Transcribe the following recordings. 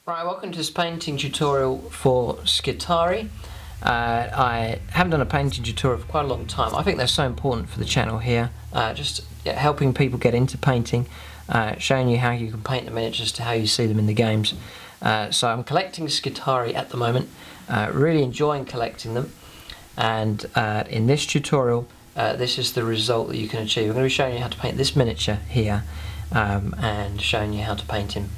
Right, welcome to this painting tutorial for SKITARII. I haven't done a painting tutorial for quite a long time. I think they're so important for the channel here, helping people get into painting, showing you how you can paint the miniatures to how you see them in the games. So I'm collecting SKITARII at the moment, really enjoying collecting them, and in this tutorial this is the result that you can achieve. I'm going to be showing you how to paint this miniature here and showing you how to paint him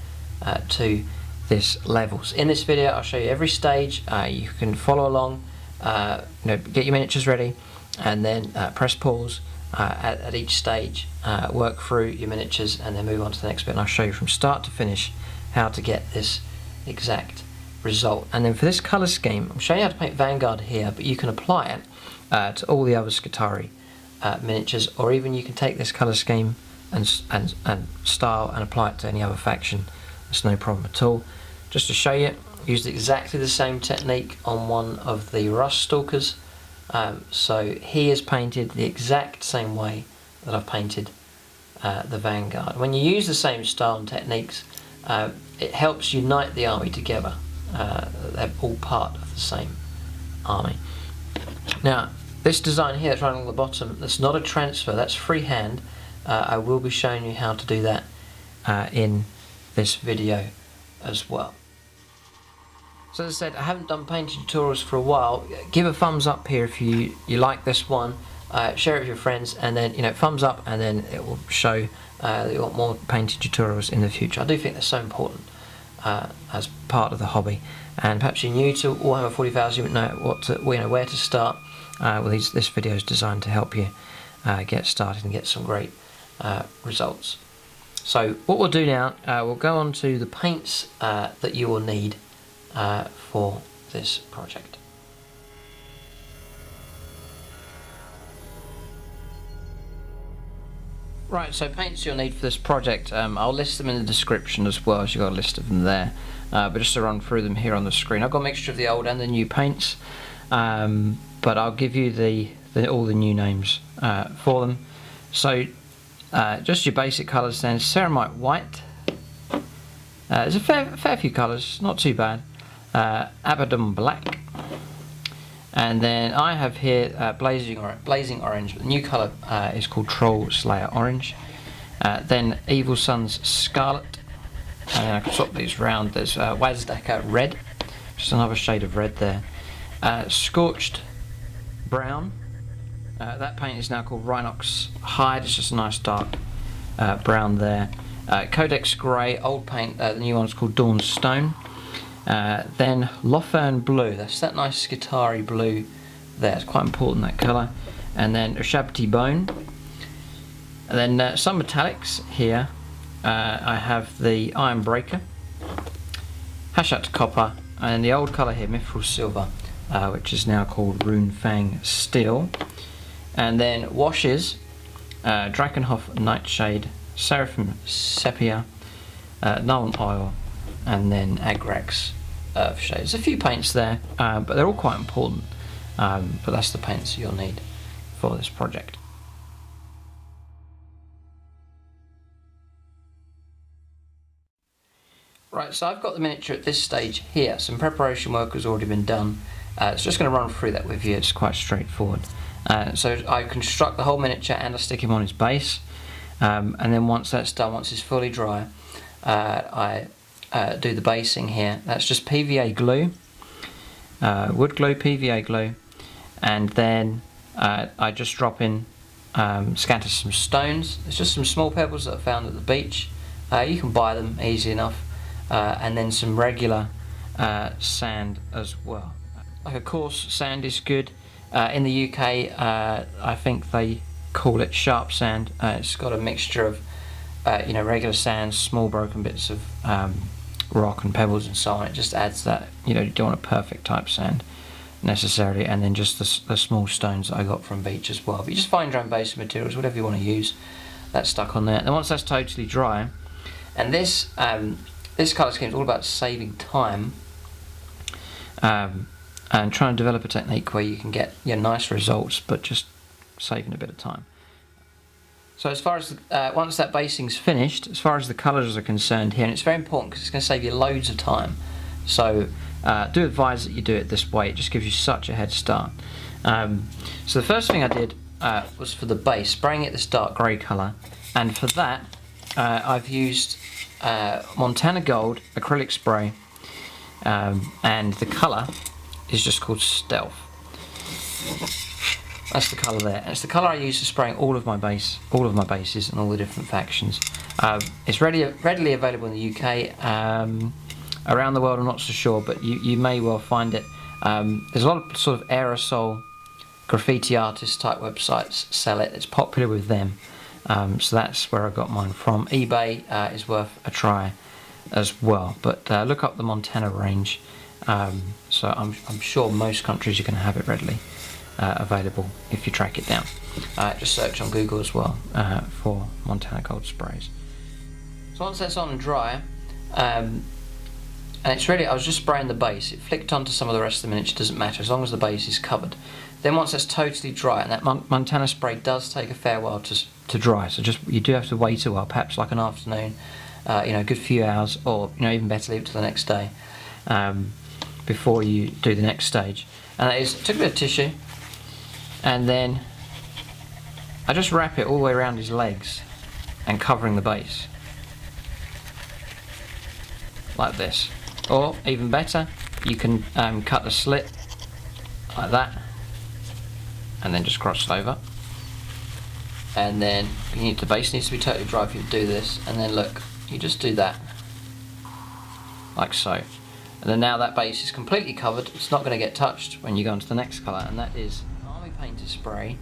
to this levels. In this video I'll show you every stage. You can follow along, get your miniatures ready, and then press pause at each stage, work through your miniatures, and then move on to the next bit, and I'll show you from start to finish how to get this exact result. And then for this colour scheme, I'm showing you how to paint Vanguard here, but you can apply it to all the other SKITARII miniatures, or even you can take this colour scheme and style and apply it to any other faction. It's no problem at all. Just to show you, used exactly the same technique on one of the Rust Stalkers. So he is painted the exact same way that I've painted the Vanguard. When you use the same style and techniques, it helps unite the army together. They're all part of the same army. Now, this design here that's running along the bottom, that's not a transfer, that's freehand. I will be showing you how to do that in this video as well. So as I said, I haven't done painting tutorials for a while. Give a thumbs up here if you like this one, share it with your friends, and then thumbs up, and then it will show that you want more painting tutorials in the future. I do think they're so important as part of the hobby, and perhaps you're new to Warhammer 40,000, you know where to start. This video is designed to help you get started and get some great results. So what we'll do now, we'll go on to the paints that you will need for this project. Right, so paints you'll need for this project, I'll list them in the description as well, as you've got a list of them there, but just to run through them here on the screen. I've got a mixture of the old and the new paints, but I'll give you all the new names for them. So just your basic colours then: Ceramite White, there's a fair few colours, not too bad, Abaddon Black, and then I have here blazing orange, but the new colour is called Troll Slayer Orange. Then Evil Sunz Scarlet, and then I can swap these round. There's Wazdakka Red, just another shade of red there. Scorched Brown. That paint is now called Rhinox Hide. It's just a nice dark brown there. Codex Grey, old paint. The new one's called Dawnstone. Then Lothern Blue. That's that nice SKITARII blue there. It's quite important, that colour. And then Ushabti Bone. And then some metallics here. I have the Iron Breaker, Hashut Copper, and the old colour here, Mithril Silver, which is now called Runefang Steel. And then washes, Drakenhof Nightshade, Seraphim Sepia, Nuln Oil, and then Agrax Earthshade. There's a few paints there, but they're all quite important. But that's the paints you'll need for this project. Right, so I've got the miniature at this stage here. Some preparation work has already been done. So just going to run through that with you. It's quite straightforward. So I construct the whole miniature and I stick him on his base, and then once that's done, once it's fully dry, I do the basing here. That's just PVA glue, wood glue, PVA glue, and then I just drop in, scatter some stones. It's just some small pebbles that I found at the beach. You can buy them easy enough, and then some regular sand as well. Like a coarse sand is good. In the UK, I think they call it sharp sand. It's got a mixture of, regular sand, small broken bits of rock and pebbles and so on. It just adds that. You don't want a perfect type sand necessarily, and then just the small stones that I got from beach as well. But you just find your own basic materials, whatever you want to use. That's stuck on there. And once that's totally dry, and this colour scheme is all about saving time. And trying to develop a technique where you can get nice results, but just saving a bit of time. So as far as once that basing's finished, as far as the colours are concerned here, and it's very important because it's going to save you loads of time. So do advise that you do it this way. It just gives you such a head start. So the first thing I did was for the base, spraying it this dark grey colour, and for that I've used Montana Gold acrylic spray, and the colour is just called Stealth. That's the colour there, and it's the colour I use for spraying all of my bases and all the different factions. It's readily available in the UK. Around the world I'm not so sure, but you may well find it. There's a lot of sort of aerosol graffiti artist type websites sell it. It's popular with them, so that's where I got mine from. eBay is worth a try as well, but look up the Montana range. So I'm sure most countries you can have it readily available if you track it down. Just search on Google as well for Montana Gold sprays. So once that's on and dry, and it's ready, I was just spraying the base. It flicked onto some of the rest of the miniature, doesn't matter as long as the base is covered. Then once that's totally dry, and that Montana spray does take a fair while to dry, so you do have to wait a while, perhaps like an afternoon, a good few hours, or even better, leave it till the next day before you do the next stage. And that is, I took a bit of tissue, and then I just wrap it all the way around his legs and covering the base like this. Or even better, you can cut a slit like that and then just cross it over, and then the base needs to be totally dry for you to do this, and then look, you just do that like so, and then now that base is completely covered. It's not going to get touched when you go on to the next colour, and that is Army Painter spray.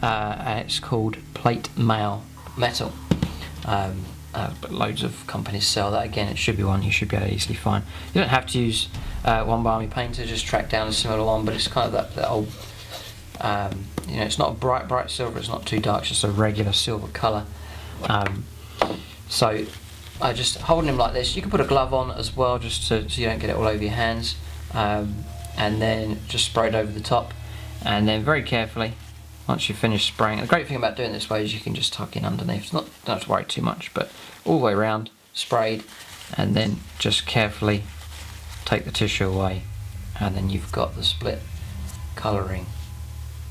It's called Plate Mail Metal. But loads of companies sell that. Again, it should be one you should be able to easily find. You don't have to use one by Army Painter, just track down a similar one, but it's kind of that old, it's not a bright silver, it's not too dark, it's just a regular silver colour. So I just holding him like this. You can put a glove on as well, just so you don't get it all over your hands, and then just spray it over the top, and then very carefully, once you've finished spraying. The great thing about doing it this way is you can just tuck in underneath. Don't have to worry too much, but all the way around, sprayed, and then just carefully take the tissue away, and then you've got the split colouring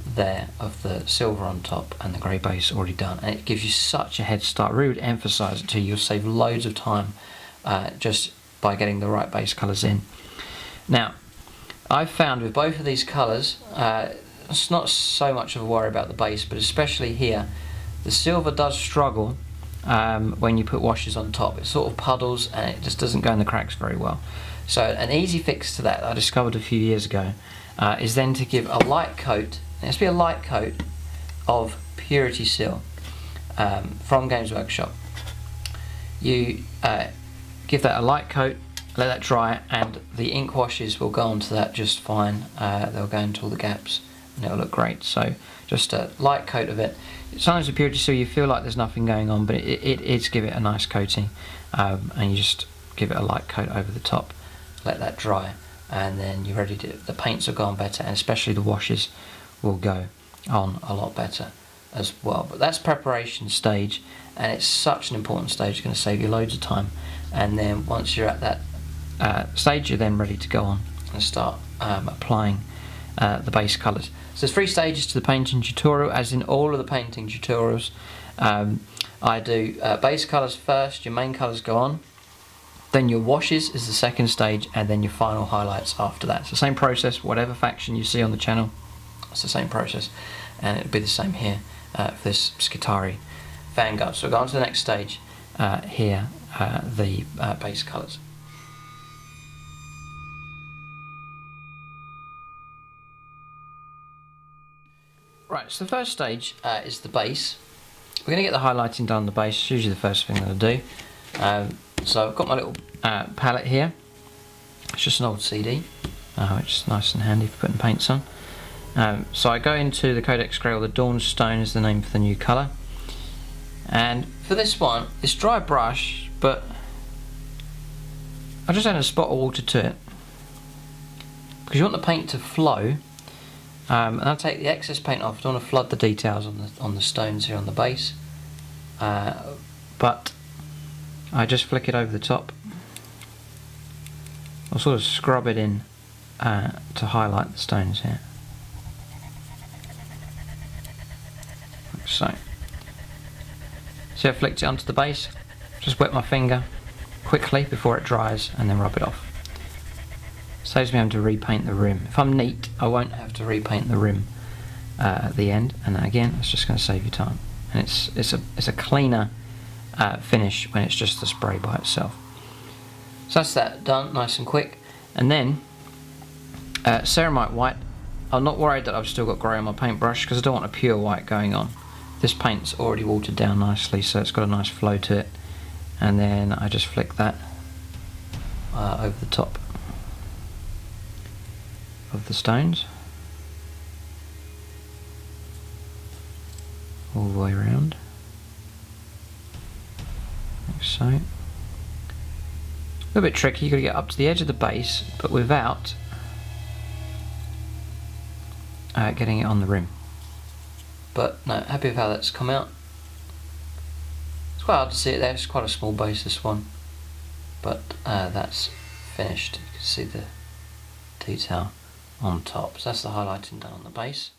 there of the silver on top and the grey base already done, and it gives you such a head start. Really would emphasise it to you. You'll save loads of time just by getting the right base colours in. Now, I've found with both of these colours, it's not so much of a worry about the base, but especially here, the silver does struggle when you put washes on top. It sort of puddles and it just doesn't go in the cracks very well. So an easy fix to that I discovered a few years ago is then to give a light coat. It has to be a light coat of Purity Seal from Games Workshop. You give that a light coat, let that dry, and the ink washes will go onto that just fine. They'll go into all the gaps and it'll look great. So just a light coat of it. Sometimes with Purity Seal you feel like there's nothing going on, but it's give it a nice coating, and you just give it a light coat over the top, let that dry, and then you're ready to, the paints will go on better, and especially the washes will go on a lot better as well. But that's preparation stage, and it's such an important stage. It's going to save you loads of time, and then once you're at that stage, you're then ready to go on and start applying the base colours. So there's 3 stages to the painting tutorial, as in all of the painting tutorials. I do base colours first, your main colours go on, then your washes is the second stage, and then your final highlights after that. It's the same process, whatever faction you see on the channel, it's the same process, and it'll be the same here for this Skitarii Vanguard. So we'll go on to the next stage here, the base colours. Right, so the first stage is the base. We're going to get the highlighting done on the base. It's usually the first thing that I do. So I've got my little palette here. It's just an old CD, which is nice and handy for putting paints on. So I go into the Codex Grey, or the Dawnstone is the name for the new colour. And for this one, it's dry brush, but I just add a spot of water to it, because you want the paint to flow. And I'll take the excess paint off. I don't want to flood the details on the stones here on the base. but I just flick it over the top. I'll sort of scrub it in to highlight the stones here, like so. See, I flicked it onto the base, just wet my finger quickly before it dries and then rub it off. Saves me having to repaint the rim. If I'm neat, I won't have to repaint the rim at the end, and again, it's just going to save you time. And it's a cleaner finish when it's just the spray by itself. So that's that done, nice and quick. And then Ceramite White. I'm not worried that I've still got grey on my paintbrush because I don't want a pure white going on. This paint's already watered down nicely, so it's got a nice flow to it. And then I just flick that over the top of the stones, all the way around, like so. A little bit tricky, you've got to get up to the edge of the base, but without getting it on the rim. But no, happy with how that's come out. It's quite hard to see it there, it's quite a small base, this one, but that's finished. You can see the detail on top. So that's the highlighting done on the base.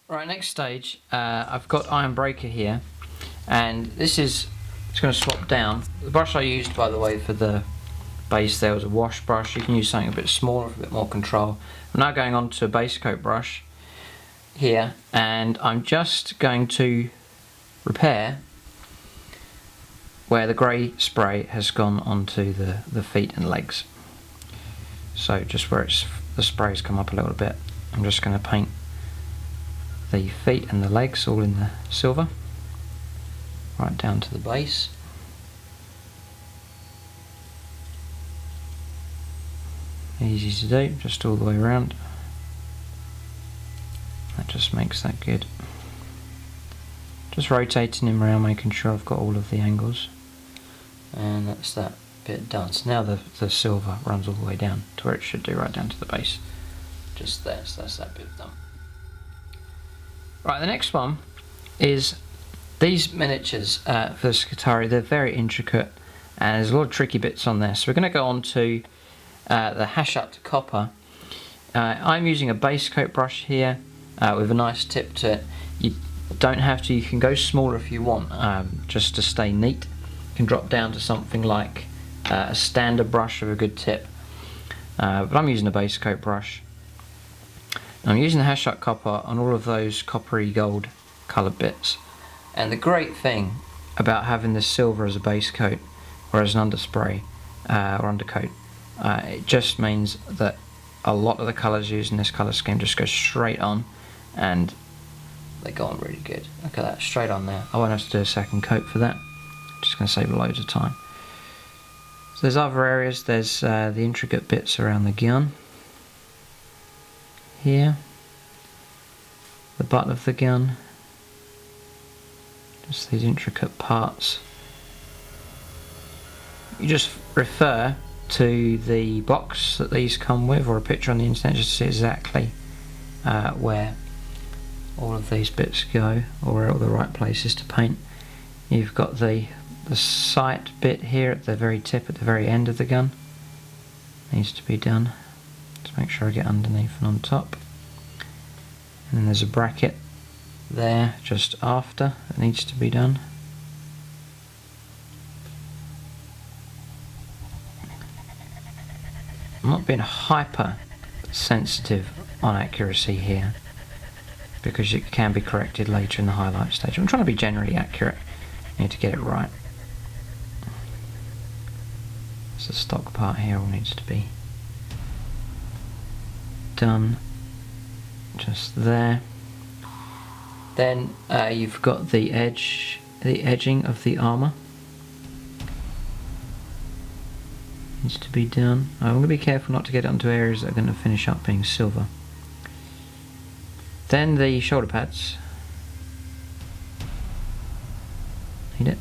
Right, next stage, I've got Iron Breaker here, and this is, it's going to swap down. The brush I used, by the way, for the base there was a wash brush. You can use something a bit smaller for a bit more control. I'm now going on to a base coat brush here, and I'm just going to repair where the grey spray has gone onto the feet and legs. So just where the spray's come up a little bit, I'm just going to paint the feet and the legs all in the silver, right down to the base. Easy to do, just all the way around. That just makes that good. Just rotating him around, making sure I've got all of the angles. And that's that bit done. So now the silver runs all the way down to where it should do, right down to the base. Just there, so that's that bit done. Right, the next one is these miniatures for the Skitarii. They're very intricate and there's a lot of tricky bits on there. So we're going to go on to the Hashut Copper. I'm using a base coat brush here with a nice tip to it. You don't have to, you can go smaller if you want, just to stay neat. You can drop down to something like a standard brush with a good tip. But I'm using a base coat brush. I'm using the Hashut Copper on all of those coppery gold coloured bits. And the great thing about having this silver as a base coat or as an underspray or undercoat, it just means that a lot of the colours used in this colour scheme just go straight on, and they go on really good. Look at that, straight on there. I won't have to do a second coat for that. Just going to save loads of time. So there's other areas. There's the intricate bits around the gun. Here, the butt of the gun, just these intricate parts. You just refer to the box that these come with, or a picture on the internet, just to see exactly where all of these bits go, or where all the right places to paint. You've got the sight bit here at the very tip, at the very end of the gun. Needs to be done. Just make sure I get underneath and on top. And then there's a bracket there just after that needs to be done. I'm not being hyper sensitive on accuracy here, because it can be corrected later in the highlight stage. I'm trying to be generally accurate. I need to get it right. There's a stock part here, all needs to be done just there. Then you've got the edging of the armour needs to be done. I'm going to be careful not to get it onto areas that are going to finish up being silver. Then the shoulder pads, need it.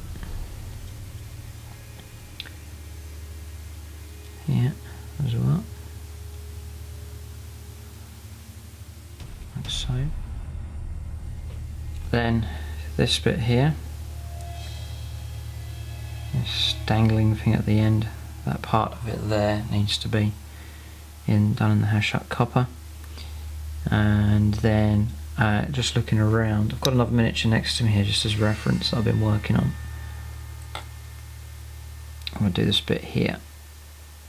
Yeah, as well. Like so. Then this bit here, this dangling thing at the end, that part of it there needs to be done in the Hashut Copper. And then just looking around, I've got another miniature next to me here just as reference that I've been working on. I'm going to do this bit here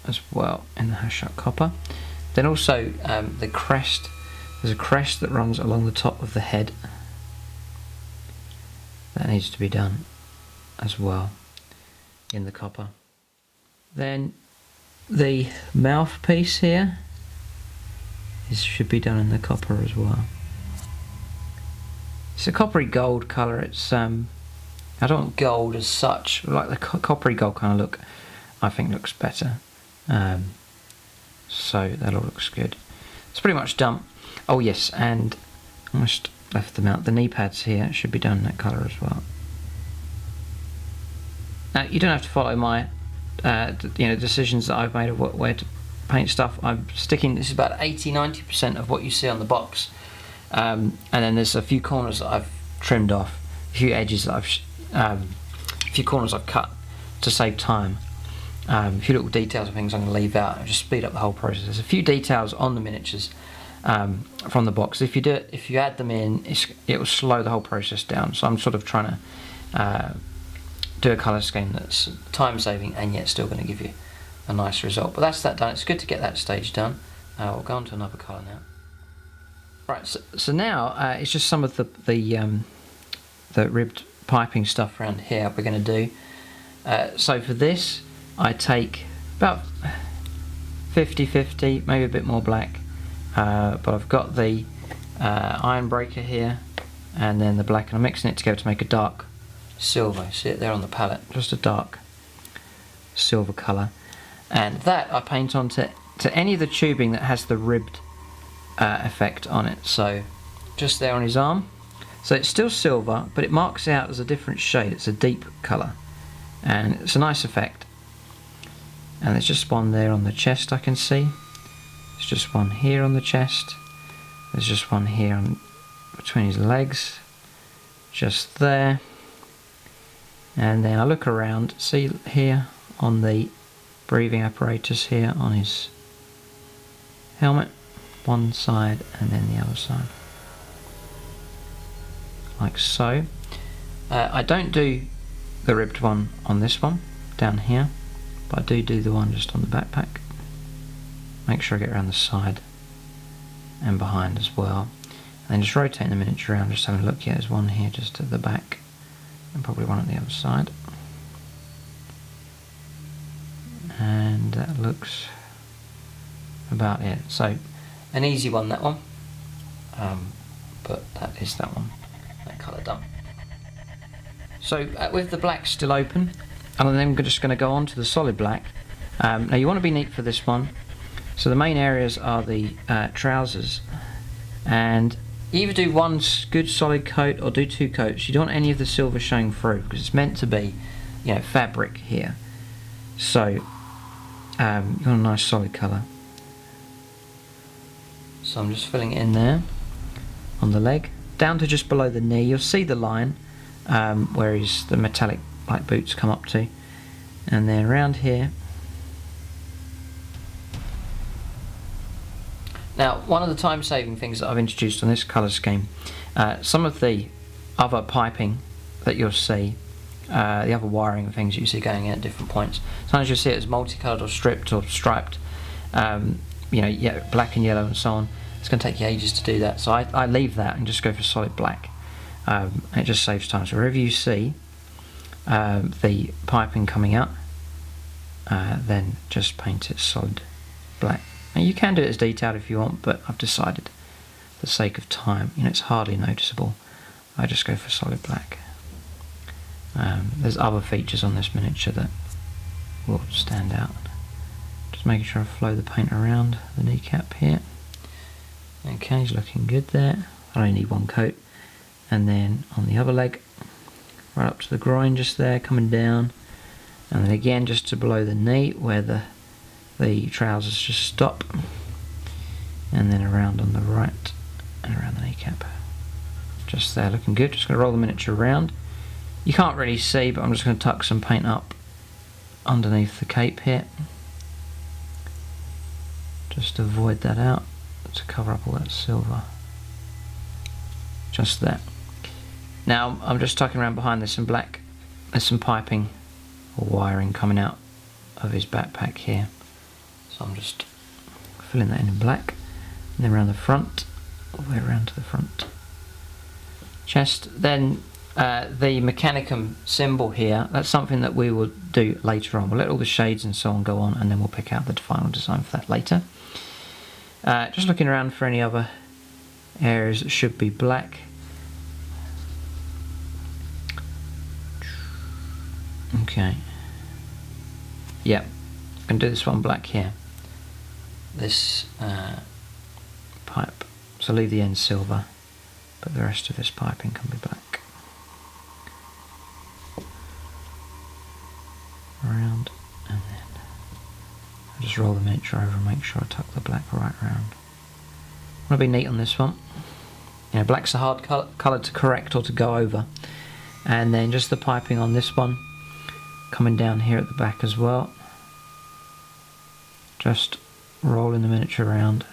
as well in the Hashut Copper. Then also the crest, there's a crest that runs along the top of the head. That needs to be done as well in the copper. Then the mouthpiece here should be done in the copper as well. It's a coppery gold colour. It's I don't want gold as such, like the coppery gold kind of look I think looks better. So that all looks good. It's pretty much done. Oh yes, and almost left them out. The knee pads here should be done in that colour as well. Now you don't have to follow my decisions that I've made of where to paint stuff. I'm sticking, this is about 80-90% of what you see on the box, and then there's a few corners that I've trimmed off, a few edges that a few corners I've cut to save time. A few little details and things I'm going to leave out and just speed up the whole process. There's a few details on the miniatures from the box. If you add them in, it will slow the whole process down. So I'm sort of trying to do a colour scheme that's time saving and yet still going to give you a nice result. But that's that done. It's good to get that stage done. We'll go on to another colour now. Right, so now it's just some of the ribbed piping stuff around here we're going to do. So for this I take about 50-50, maybe a bit more black, but I've got the iron breaker here and then the black, and I'm mixing it together to make a dark silver. See it there on the palette, just a dark silver colour, and that I paint onto any of the tubing that has the ribbed effect on it. So just there on his arm, so it's still silver but it marks out as a different shade. It's a deep colour and it's a nice effect. And there's just one there on the chest I can see. There's just one here on the chest. There's just one here between his legs, just there. And then I look around, see here on the breathing apparatus here on his helmet, one side and then the other side, like so. I don't do the ribbed one on this one down here, but I do the one just on the backpack. Make sure I get around the side and behind as well, and then just rotate the miniature around, just having a look. Yeah, there's one here just at the back and probably one on the other side, and that looks about it. So an easy one, that one, but that is that one, that colour done. So with the black still open, and then we're just going to go on to the solid black. Now you want to be neat for this one. So the main areas are the trousers, and either do one good solid coat or do two coats. You don't want any of the silver showing through because it's meant to be, fabric here. So you want a nice solid colour. So I'm just filling it in there on the leg, down to just below the knee. You'll see the line where the metallic like boots come up to, and then around here. Now, one of the time-saving things that I've introduced on this colour scheme, some of the other piping that you'll see, the other wiring and things you see going in at different points, sometimes you'll see it as multicoloured or stripped or striped, black and yellow and so on. It's going to take you ages to do that, so I leave that and just go for solid black. It just saves time. So wherever you see the piping coming out, then just paint it solid black. Now you can do it as detailed if you want, but I've decided for the sake of time, it's hardly noticeable, I just go for solid black. There's other features on this miniature that will stand out. Just making sure I flow the paint around the kneecap here. Okay, he's looking good there. I only need one coat. And then on the other leg, right up to the groin, just there, coming down, and then again just to below the knee where the trousers just stop, and then around on the right and around the kneecap, just there, looking good. Just going to roll the miniature around. You can't really see, but I'm just going to tuck some paint up underneath the cape here, just to avoid that out, to cover up all that silver, just there. Now I'm just tucking around behind this in black. There's some piping or wiring coming out of his backpack here, so I'm just filling that in black, and then around the front, all the way around to the front chest. Then the Mechanicum symbol here, that's something that we will do later on. We'll let all the shades and so on go on, and then we'll pick out the final design for that later. Just looking around for any other areas that should be black. Okay. Yeah, I'm going to do this one black here. This pipe. So leave the end silver, but the rest of this piping can be black. Around, and then I'll just roll the miniature over and make sure I tuck the black right round. I want to be neat on this one. You know, black's a hard colour to correct or to go over. And then just the piping on this one, coming down here at the back as well. Just rolling the miniature around,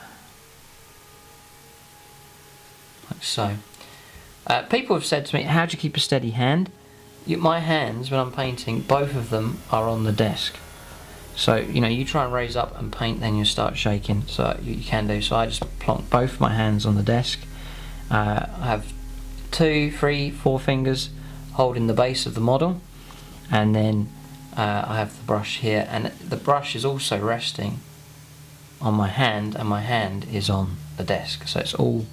like so. People have said to me, how do you keep a steady hand? My hands, when I'm painting, both of them are on the desk. So, you know, you try and raise up and paint, then you start shaking. So you can do. So I just plonk both my hands on the desk. I have 2, 3, 4 fingers holding the base of the model, and then I have the brush here, and the brush is also resting on my hand, and my hand is on the desk. So it's all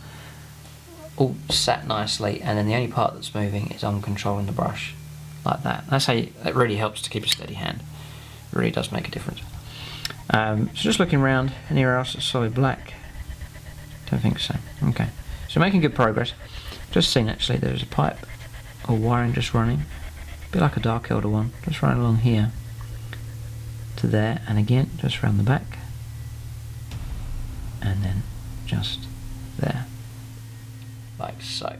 sat nicely, and then the only part that's moving is I'm controlling the brush. Like that. That's how it really helps to keep a steady hand. It really does make a difference. So just looking around, anywhere else that's solid black? Don't think so. Okay. So making good progress. Just seen actually there's a pipe or wiring just running. A bit like a Dark Elder one. Just running along here to there, and again just around the back. And then just there. Like so.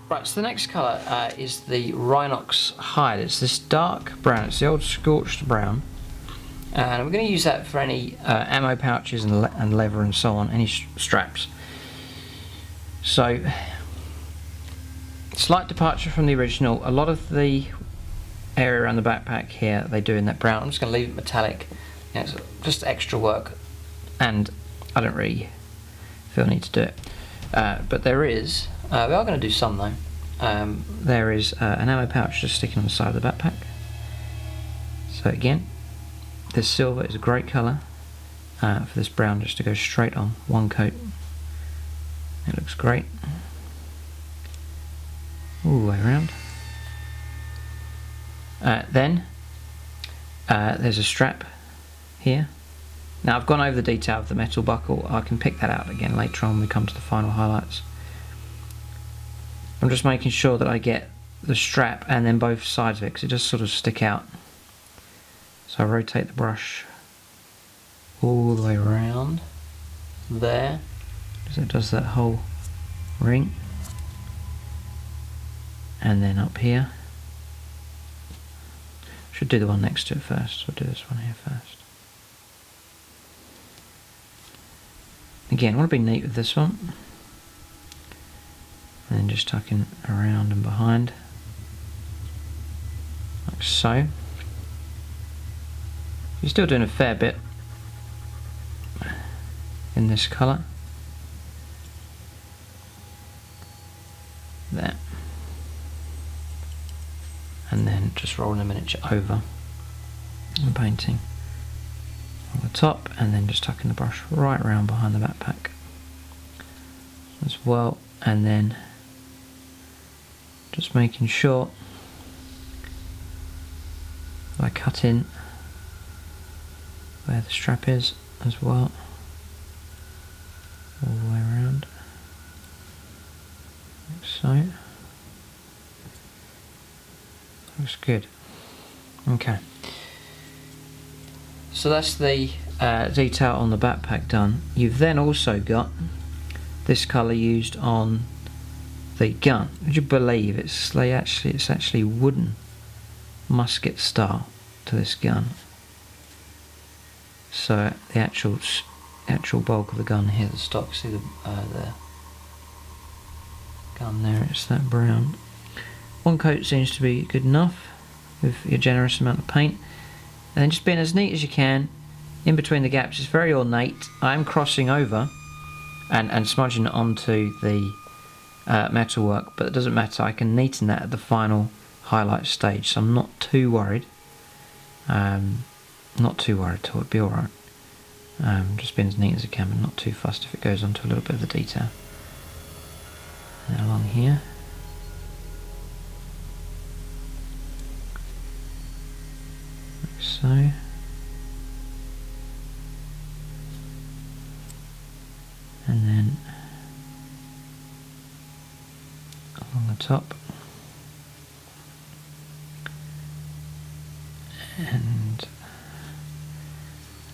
Right, so the next colour is the Rhinox Hide. It's this dark brown, it's the old scorched brown. And we're going to use that for any ammo pouches and leather and so on, any straps. So, slight departure from the original. A lot of the area around the backpack here, they do in that brown. I'm just going to leave it metallic. You know, it's just extra work, and I don't really feel I need to do it. But there is, we are going to do some though. There is an ammo pouch just sticking on the side of the backpack. So again, this silver is a great colour for this brown just to go straight on one coat. It looks great. All the way around. Then there's a strap here. Now I've gone over the detail of the metal buckle. I can pick that out again later on when we come to the final highlights. I'm just making sure that I get the strap and then both sides of it, because it does sort of stick out. So I rotate the brush all the way around there, so it does that whole ring. And then up here, should do the one next to it first. We'll do this one here first. Again, I want to be neat with this one. And then just tucking around and behind, like so. You're still doing a fair bit in this colour. There. And then just rolling the miniature over and painting on the top, and then just tucking the brush right around behind the backpack as well, and then just making sure I cut in where the strap is as well, all the way around, like so. Looks good. Okay. So that's the detail on the backpack done. You've then also got this colour used on the gun. Would you believe it's actually wooden musket style? to this gun. So the actual bulk of the gun here, the stock, see the gun there, it's that brown. One coat seems to be good enough with your generous amount of paint. And then just being as neat as you can in between the gaps. It's very ornate. I'm crossing over and smudging it onto the metalwork, but it doesn't matter. I can neaten that at the final highlight stage, so I'm not too worried. Not too worried at all, it'll be alright. Just being as neat as I can, but not too fussed if it goes onto a little bit of the detail. And then along here. Like so. And then along the top. And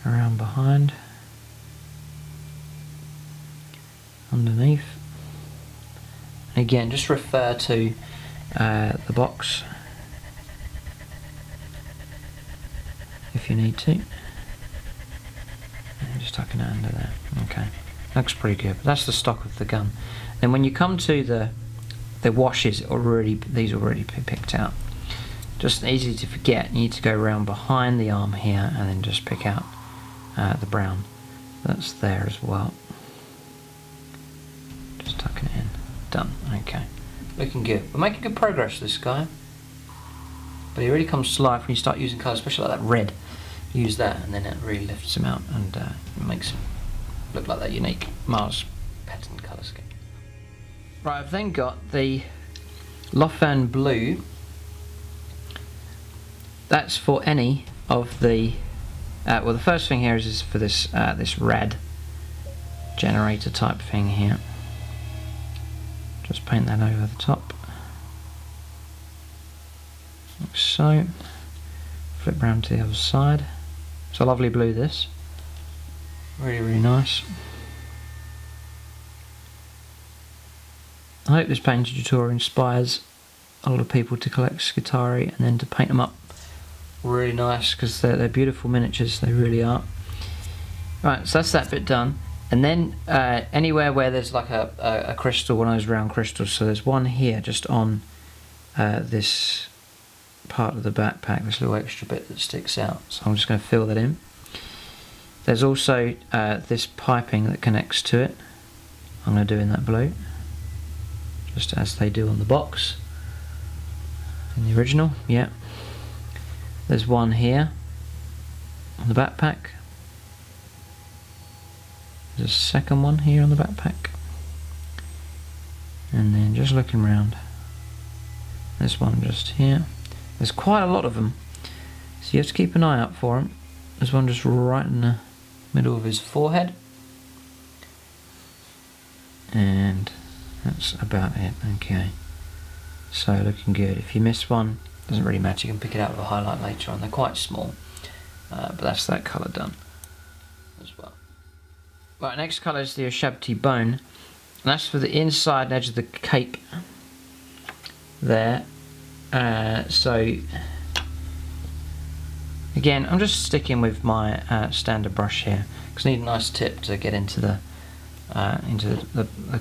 around behind, underneath. And again, just refer to the box if you need to. And just tucking it under there. Okay, looks pretty good. But that's the stock of the gun. Then when you come to the washes, these already picked out. Just easy to forget. You need to go around behind the arm here and then just pick out the brown that's there as well. Just tucking it in. Done. Okay. Looking good. We're making good progress with this guy. But he really comes to life when you start using colours, especially like that red. Use that and then it really lifts him out and makes him look like that unique Mars pattern colour scheme. Right, I've then got the Lothern Blue. That's for any of the well, the first thing here is for this this rad generator type thing here. Just paint that over the top, like so. Flip round to the other side. It's a lovely blue, this. Really nice. I hope this painting tutorial inspires a lot of people to collect Skitarii and then to paint them up really nice, because they're beautiful miniatures, they really are. Right, so that's that bit done. And then anywhere where there's like a crystal, one of those round crystals, so there's one here just on this part of the backpack, this little extra bit that sticks out, so I'm just going to fill that in. There's also this piping that connects to it. I'm going to do in that blue, just as they do on the box in the original. Yeah, there's one here on the backpack. There's a second one here on the backpack, and then just looking around, this one just here. There's quite a lot of them, so you have to keep an eye out for them. There's one just right in the middle of his forehead, and that's about it. Okay, so looking good. If you miss one, doesn't really matter, you can pick it out with a highlight later on. They're quite small, but that's that colour done as well. Right, next colour is the Ushabti Bone, and that's for the inside edge of the cape there. So again, I'm just sticking with my standard brush here because I need a nice tip to get into the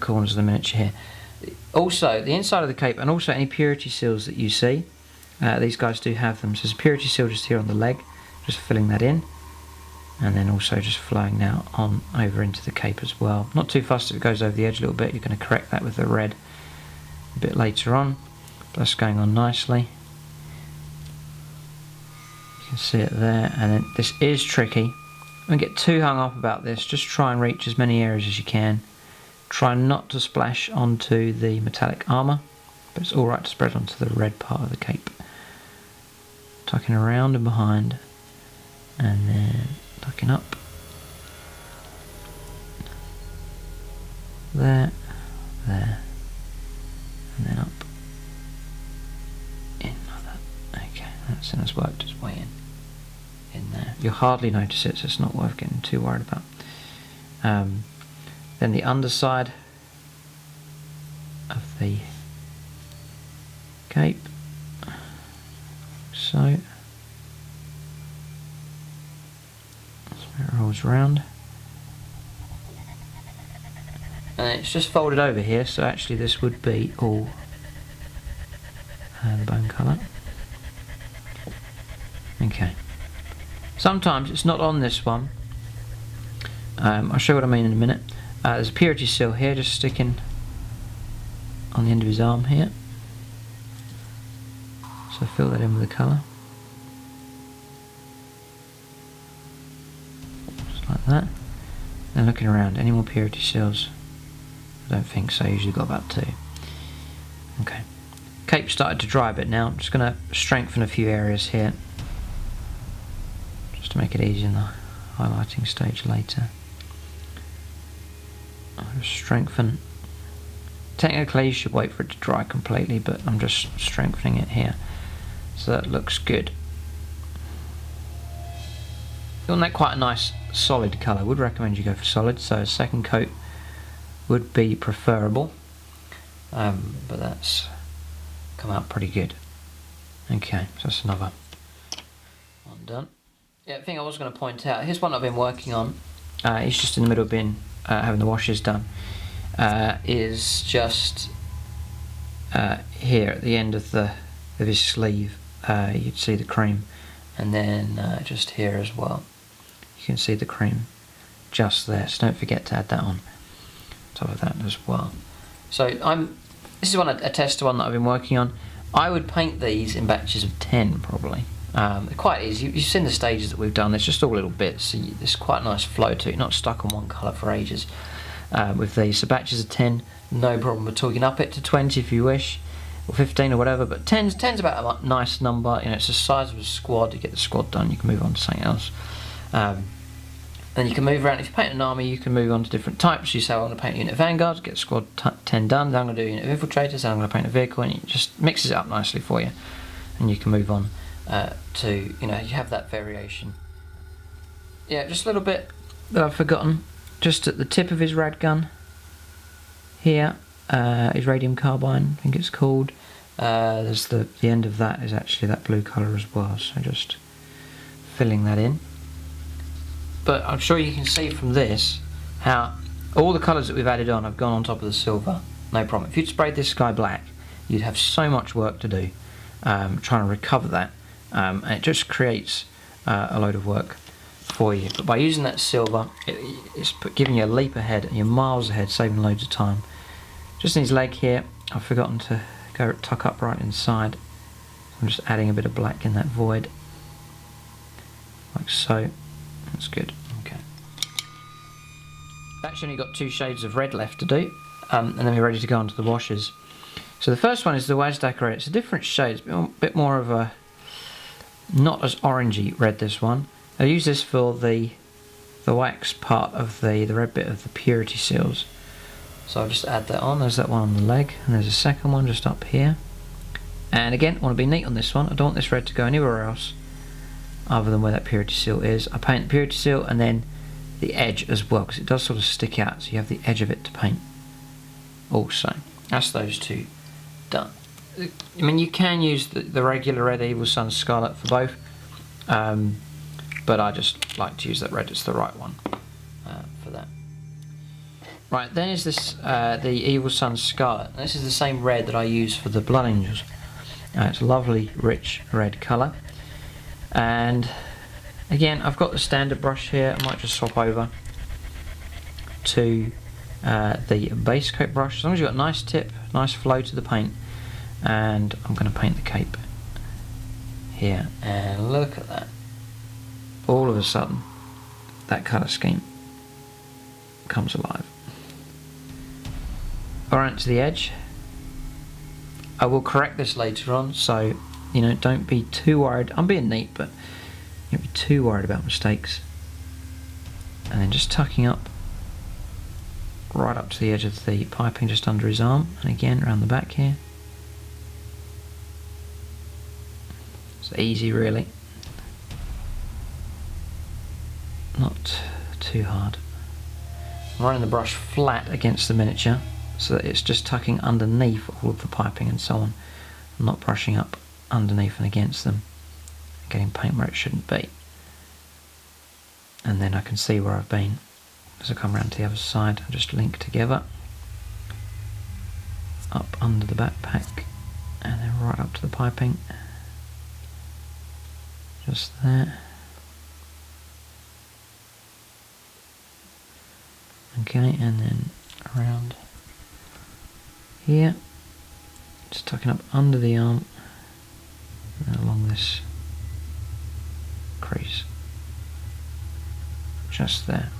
corners of the miniature here. Also, the inside of the cape, and also any purity seals that you see, these guys do have them. So there's a purity seal just here on the leg, just filling that in, and then also just flowing now on over into the cape as well. Not too fussed if it goes over the edge a little bit. You're going to correct that with the red a bit later on. But that's going on nicely. You can see it there, and then this is tricky. Don't get too hung up about this. Just try and reach as many areas as you can. Try not to splash onto the metallic armour, but it's alright to spread onto the red part of the cape. Tucking around and behind, and then tucking up. There, there, and then up. In like that. Okay, that's worked its way in there. You'll hardly notice it, so it's not worth getting too worried about. Then the underside of the cape, so, It rolls around. And it's just folded over here, so actually this would be all the bone colour. Okay. Sometimes it's not on this one. I'll show you what I mean in a minute. There's a purity seal here, just sticking on the end of his arm here. So fill that in with the colour. Just like that. And looking around, any more purity seals? I don't think so, usually got about 2. Okay. Cape started to dry a bit now. I'm just going to strengthen a few areas here, just to make it easy in the highlighting stage later. I'll just strengthen. Technically you should wait for it to dry completely, but I'm just strengthening it here. So that looks good. If you want that quite a nice solid colour, I would recommend you go for solid, so a second coat would be preferable, but that's come out pretty good. Okay, so that's another one done. Yeah, the thing I was going to point out, here's one I've been working on. He's just in the middle of being having the washes done. Is just here at the end of his sleeve. You'd see the cream, and then just here as well. You can see the cream just there. So don't forget to add that on top of that as well. So this is a tester one that I've been working on. I would paint these in batches of 10 probably. They're quite easy. You've seen the stages that we've done. It's just all little bits. So there's quite a nice flow to it. You're not stuck on one colour for ages with these. So batches of 10, no problem at all. You can up it to 20 if you wish, or 15 or whatever. But 10's about a nice number. You know, it's the size of a squad. You get the squad done, you can move on to something else. Then you can move around. If you paint an army, you can move on to different types. You say, I want to paint a unit of Vanguard, get squad 10 done. Then I'm going to do a unit of Infiltrators, then I'm going to paint a vehicle, and it just mixes it up nicely for you. And you can move on to, you have that variation. Yeah, just a little bit that I've forgotten. Just at the tip of his rad gun here, his radium carbine, I think it's called. There's the end of that is actually that blue colour as well. So just filling that in. But I'm sure you can see from this how all the colours that we've added on have gone on top of the silver, no problem. If you'd sprayed this sky black, you'd have so much work to do trying to recover that, and it just creates a load of work for you. But by using that silver, it's giving you a leap ahead, and you're miles ahead, saving loads of time. Just in his leg here, I've forgotten to go tuck up right inside. I'm just adding a bit of black in that void, like so. That's good. Okay. Actually, only got 2 shades of red left to do, and then we're ready to go on to the washes. So the first one is the Wazdakka Red. It's a different shade. It's a bit more of a not as orangey red. This one. I use this for the wax part of the red bit of the purity seals. So I'll just add that on. There's that one on the leg, and there's a second one just up here. And again, I want to be neat on this one. I don't want this red to go anywhere else other than where that purity seal is. I paint the purity seal and then the edge as well, because it does sort of stick out, so you have the edge of it to paint also. That's those 2 done. I mean, you can use the regular red Evil Sunz Scarlet for both, but I just like to use that red. It's the right one for that. Right, then is this the Evil Sunz Scarlet. This is the same red that I use for the Blood Angels. It's a lovely rich red colour. And again, I've got the standard brush here. I might just swap over to the base coat brush. As long as you've got a nice tip, nice flow to the paint. And I'm going to paint the cape here. And look at that. All of a sudden, that colour scheme comes alive. Alright, to the edge. I will correct this later on, so don't be too worried. I'm being neat, but don't be too worried about mistakes. And then just tucking up right up to the edge of the piping just under his arm, and again around the back here. It's easy really. Not too hard. I'm running the brush flat against the miniature so that it's just tucking underneath all of the piping and so on. I'm not brushing up underneath and against them, getting paint where it shouldn't be. and then I can see where I've been as I come around to the other side. I just link together up under the backpack and then right up to the piping, just there. Okay, and then around here, just tucking up under the arm and along this crease, just there.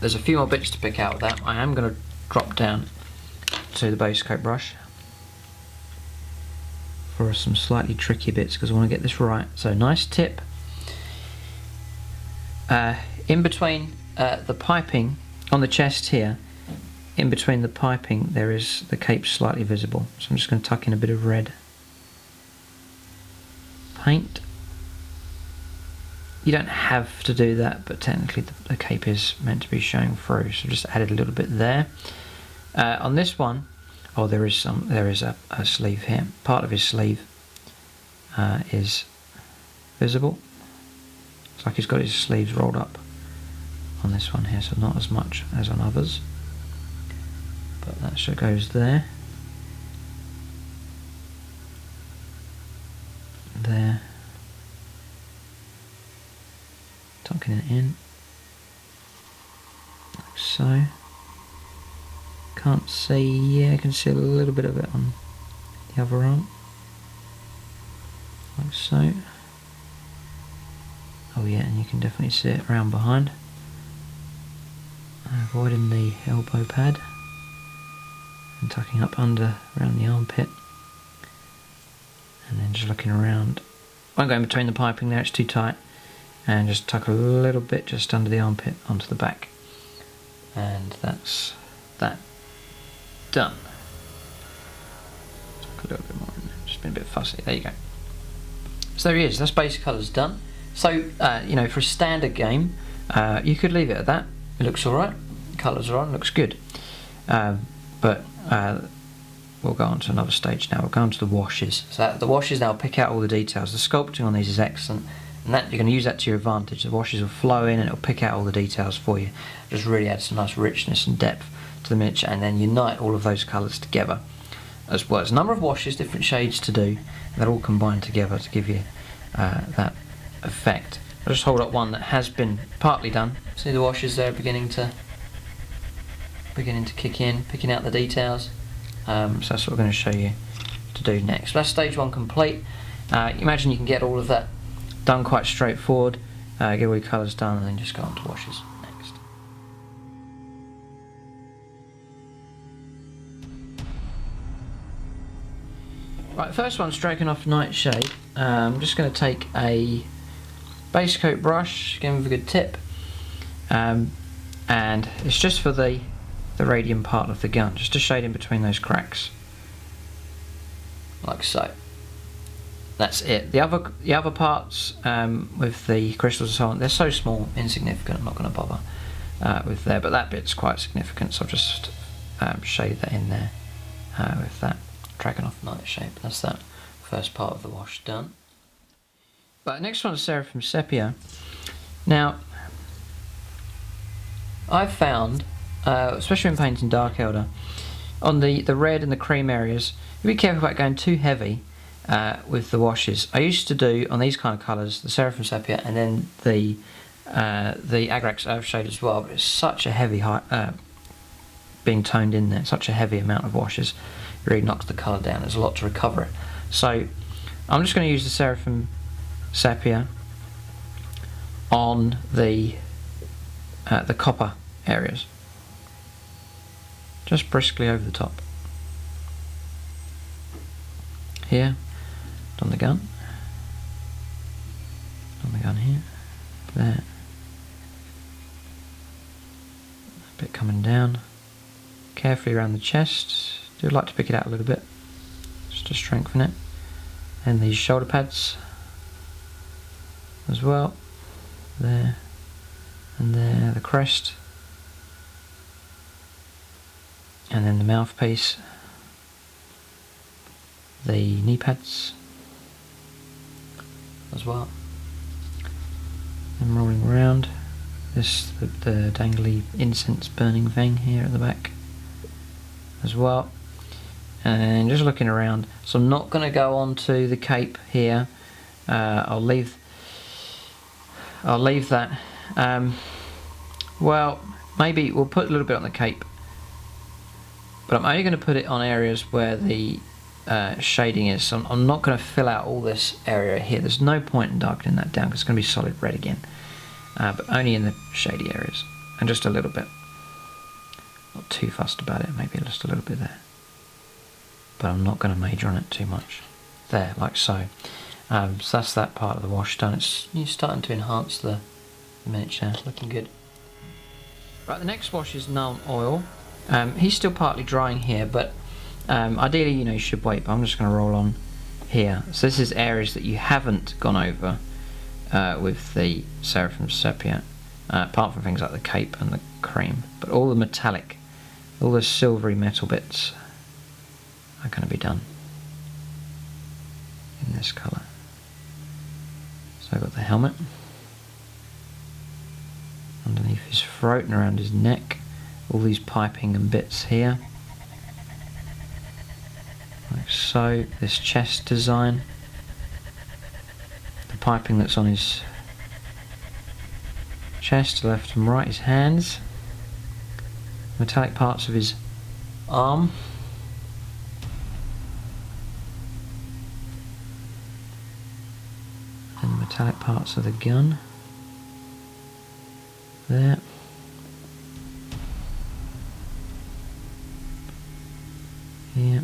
There's a few more bits to pick out of that. I am going to drop down to the base coat brush for some slightly tricky bits because I want to get this right. So nice tip. In between the piping on the chest here, in between the piping there is the cape slightly visible. So I'm just going to tuck in a bit of red paint. You don't have to do that, but technically the cape is meant to be showing through, so just added a little bit there. On this one, oh, there is a sleeve here. Part of his sleeve is visible. It's like he's got his sleeves rolled up on this one here, so not as much as on others, but that sure goes there, there, tucking it in like so. Can't see, yeah, I can see a little bit of it on the other arm, like so. Oh yeah, and you can definitely see it around behind. Avoiding the elbow pad and tucking up under around the armpit, and then just looking around. Won't go in between the piping there, it's too tight, and just tuck a little bit just under the armpit onto the back, and that's that done. Tuck a little bit more in there, just been a bit fussy. There you go. So there he is, that's base colours done. So you know, for a standard game you could leave it at that. It looks alright, colours are on, looks good, but we'll go on to another stage now. We'll go on to the washes. So the washes now pick out all the details. The sculpting on these is excellent, and that you're going to use that to your advantage. The washes will flow in and it'll pick out all the details for you. Just really add some nice richness and depth to the miniature, and then unite all of those colours together as well. There's a number of washes, different shades to do, and they're all combined together to give you that effect. I'll just hold up one that has been partly done. See the washes there beginning to kick in, picking out the details. So that's what we're going to show you to do next. That's stage one complete. Imagine you can get all of that done quite straightforward, get all your colours done, and then just go on to washes next. Right, first one's Drakenhof Nightshade. I'm just going to take a base coat brush, give him a good tip, and it's just for the radium part of the gun, just to shade in between those cracks, like so. That's it. The other parts with the crystals and so on, they're so small, insignificant, I'm not going to bother with there, but that bit's quite significant, so I'll just shade that in there with that Drakenhof Nightshade. That's that first part of the wash done. But next one is Seraphim Sepia. Now, I've found, especially when painting Dark Elder, on the red and the cream areas, be careful about going too heavy with the washes. I used to do on these kind of colours the Seraphim Sepia and then the Agrax Earthshade as well, but it's such a heavy being toned in there, such a heavy amount of washes, it really knocks the colour down. There's a lot to recover it. So I'm just going to use the Seraphim Sepia on the copper areas, just briskly over the top. Here, on the gun here, there, a bit coming down, carefully around the chest. Do like to pick it out a little bit, just to strengthen it, and these shoulder pads as well, there and there, the crest, and then the mouthpiece, the knee pads as well, I'm rolling around. This the dangly incense burning thing here at the back as well. And just looking around, so I'm not going to go on to the cape here. I'll leave that. Well, maybe we'll put a little bit on the cape, but I'm only going to put it on areas where the shading is. So I'm not going to fill out all this area here. There's no point in darkening that down because it's going to be solid red again, but only in the shady areas, and just a little bit. Not too fussed about it, maybe just a little bit there, but I'm not going to major on it too much. There, like so. So that's that part of the wash done. It's starting to enhance the miniature, looking good. Right, the next wash is Nuln Oil. He's still partly drying here, but ideally, you should wait, but I'm just going to roll on here. So this is areas that you haven't gone over with the Seraphim Sepia, apart from things like the cape and the cream, but all the metallic, all the silvery metal bits are going to be done in this colour. So I've got the helmet underneath his throat and around his neck, all these piping and bits here, like so. This chest design, the piping that's on his chest, left and right, his hands, metallic parts of his arm, and the metallic parts of the gun there. Yeah,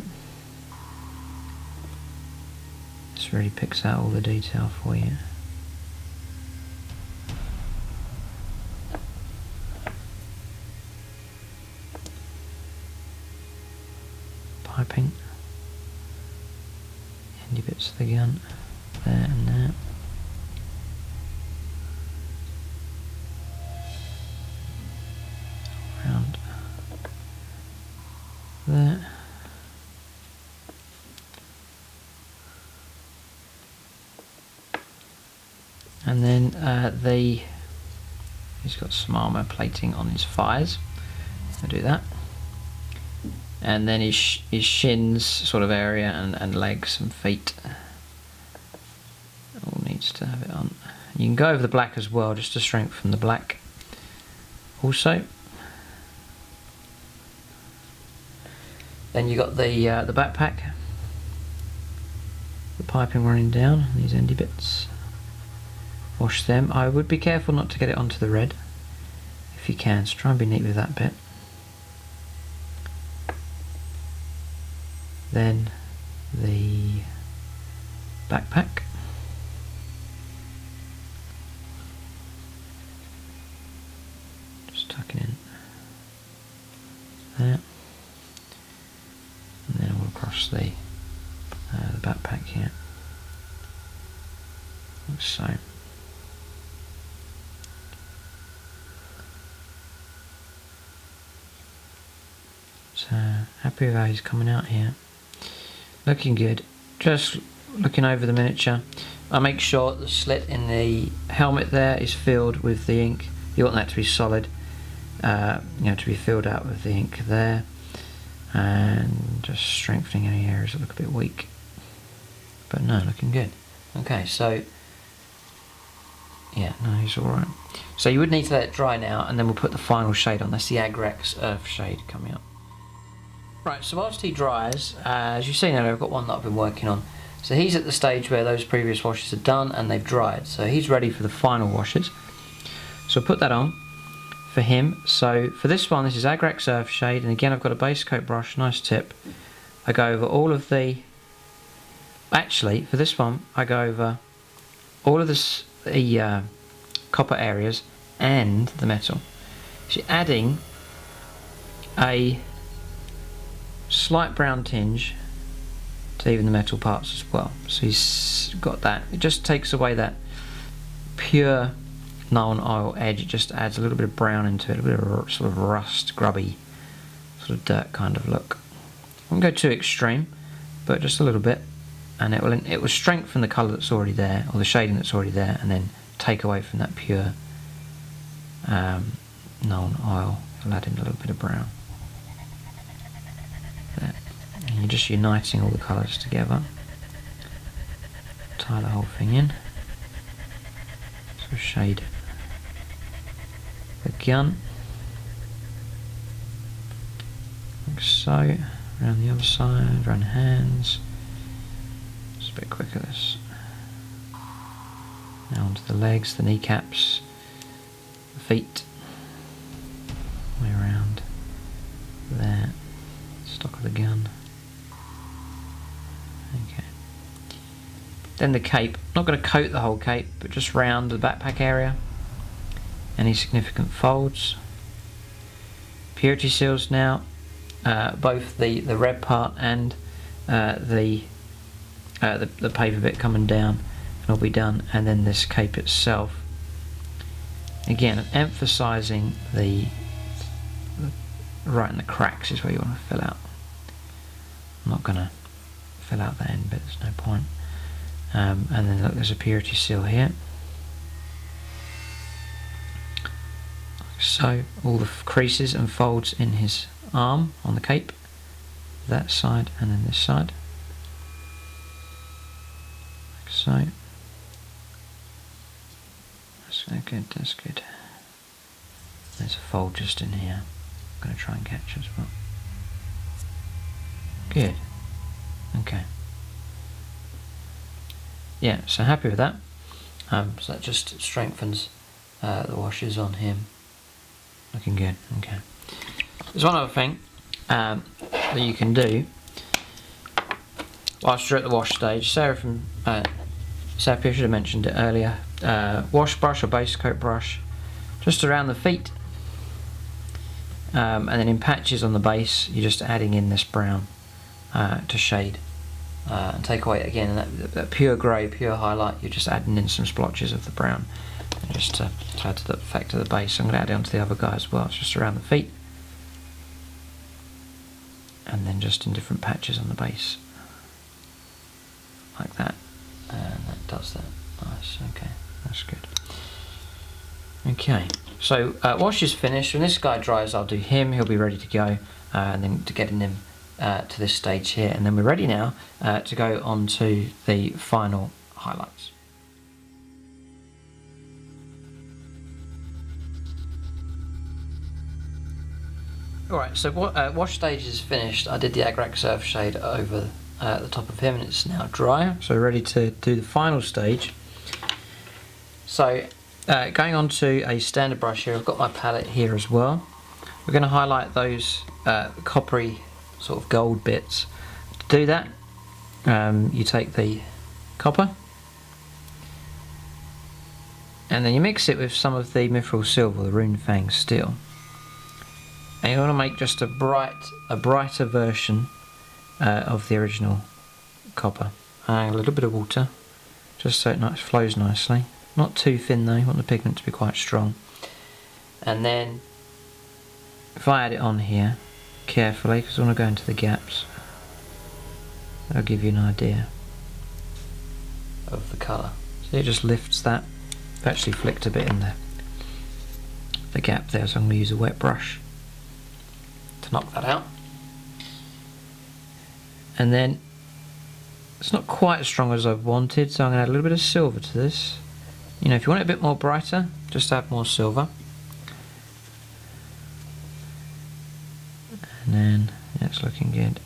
this really picks out all the detail for you. Piping, handy bits of the gun, there and there. Around there. And then he's got some armour plating on his thighs. I'll do that. And then his shins sort of area and legs and feet. All needs to have it on. You can go over the black as well, just to strengthen the black. Also, then you got the backpack, the piping running down, these endy bits. Wash them. I would be careful not to get it onto the red if you can, so try and be neat with that bit. Then the backpack. Just tucking in there. And then all across the backpack here. Like so. So happy with how he's coming out here. Looking good. Just looking over the miniature, I make sure the slit in the helmet there is filled with the ink. You want that to be solid, to be filled out with the ink there, and just strengthening any areas that look a bit weak. But no, looking good. Okay, so yeah, no, he's all right. So you would need to let it dry now, and then we'll put the final shade on. That's the Agrax Earthshade coming up. Right, so whilst he dries, as you've seen earlier, I've got one that I've been working on. So he's at the stage where those previous washes are done and they've dried. So he's ready for the final washes. So I'll put that on for him. So for this one, this is Agrax Earthshade, and again I've got a base coat brush, nice tip. I go over all of the... Actually, for this one, I go over all of the copper areas and the metal. So adding a slight brown tinge to even the metal parts as well. So he's got that. It just takes away that pure Nuln Oil edge. It just adds a little bit of brown into it, a bit of sort of rust, grubby, sort of dirt kind of look. I won't go too extreme, but just a little bit, and it will strengthen the colour that's already there, or the shading that's already there, and then take away from that pure Nuln Oil. I'll add in a little bit of brown. There. And you're just uniting all the colours together. Tie the whole thing in. So shade the gun. Like so. Around the other side, around the hands. Just a bit quicker this. Now onto the legs, the kneecaps, the feet. Way around there. Stock of the gun. Okay. Then the cape. Not going to coat the whole cape, but just round the backpack area. Any significant folds. Purity seals now. Both the red part and the paper bit coming down will be done, and then this cape itself. Again, emphasising the right in the cracks is where you want to fill out. I'm not going to fill out that end bit, there's no point. And then look, there's a purity seal here. Like so, all the creases and folds in his arm on the cape, that side and then this side, like so. That's good, that's good. There's a fold just in here, I'm going to try and catch as well. Good, okay. Yeah, so happy with that. So that just strengthens the washes on him. Looking good, okay. There's one other thing that you can do whilst you're at the wash stage. Seraphim Sepia, should have mentioned it earlier. Wash brush or base coat brush, just around the feet, and then in patches on the base, you're just adding in this brown to shade and take away again that pure grey, pure highlight. You're just adding in some splotches of the brown, just to add to the effect of the base. I'm going to add it onto the other guy as well. It's just around the feet. And then just in different patches on the base, like that, and that does that. Nice, okay, that's good. Okay, so wash is finished. When this guy dries, I'll do him. He'll be ready to go, and then to getting him to this stage here, and then we're ready now to go on to the final highlights. Alright, so wash stage is finished. I did the Agrax Earthshade over the top of him, and it's now dry, so we're ready to do the final stage. So going on to a standard brush here, I've got my palette here as well. We're going to highlight those coppery sort of gold bits. To do that, you take the copper and then you mix it with some of the mithril silver, the Runefang Steel. And you want to make just a brighter version of the original copper. And a little bit of water, just so it flows nicely. Not too thin though, you want the pigment to be quite strong. And then, if I add it on here, carefully, because I want to go into the gaps, that'll give you an idea of the colour. So it just lifts that. I've actually flicked a bit in the gap there, so I'm going to use a wet brush to knock that out. And then it's not quite as strong as I've wanted, so I'm going to add a little bit of silver to this. You know, if you want it a bit more brighter, just add more silver. And then, yeah, it's looking good.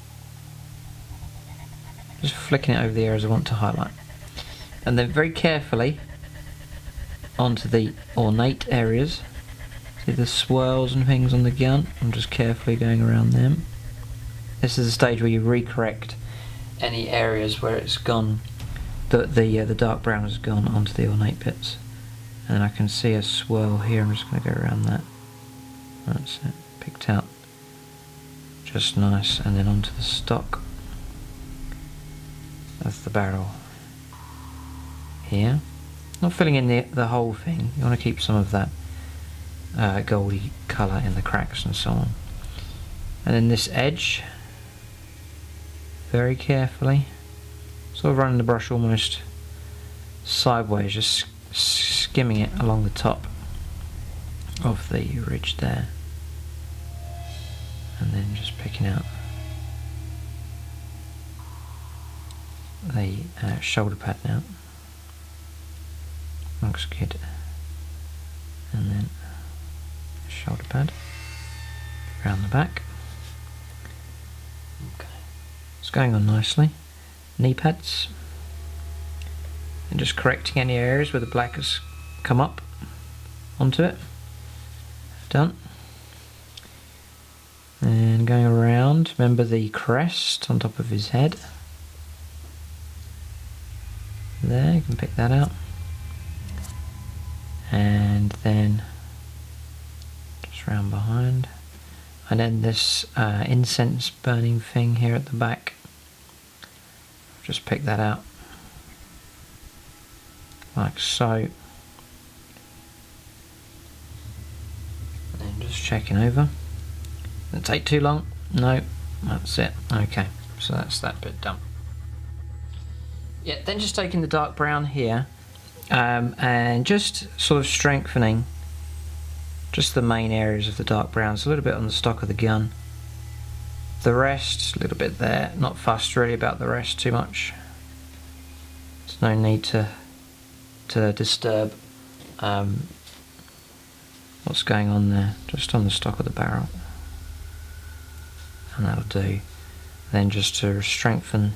Just flicking it over the areas I want to highlight. And then very carefully onto the ornate areas. See the swirls and things on the gun? I'm just carefully going around them. This is the stage where you recorrect any areas where it's gone, the dark brown has gone onto the ornate bits. And then I can see a swirl here, I'm just going to go around that. That's it, picked out. Just nice, and then onto the stock. That's the barrel here. Not filling in the whole thing, you want to keep some of that goldy colour in the cracks and so on. And then this edge, very carefully, sort of running the brush almost sideways, just skimming it along the top of the ridge there, and then just picking out the shoulder pad now. Looks good. And then shoulder pad around the back. Okay, it's going on nicely. Knee pads, and just correcting any areas where the black has come up onto it. Done. And going around, remember the crest on top of his head. There, you can pick that out. And then just round behind. And then this incense burning thing here at the back. Just pick that out. Like so. And then just checking over. Didn't take too long. No, that's it. Okay, so that's that bit done. Yeah, then just taking the dark brown here and just sort of strengthening just the main areas of the dark browns, a little bit on the stock of the gun. The rest, a little bit there. Not fussed really about the rest too much. There's no need to disturb what's going on there, just on the stock of the barrel. And that'll do. Then just to strengthen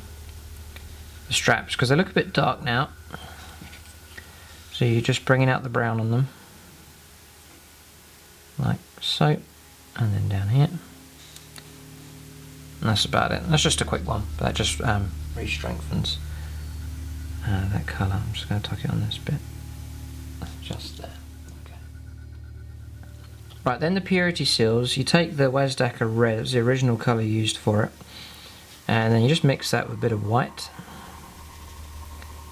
the straps, because they look a bit dark now, so you're just bringing out the brown on them like so, and then down here, and that's about it. That's just a quick one, but that just re-strengthens that colour. I'm just going to tuck it on this bit, just there. Okay. Right, then the purity seals, you take the Wazdakka Red, it's the original colour used for it, and then you just mix that with a bit of white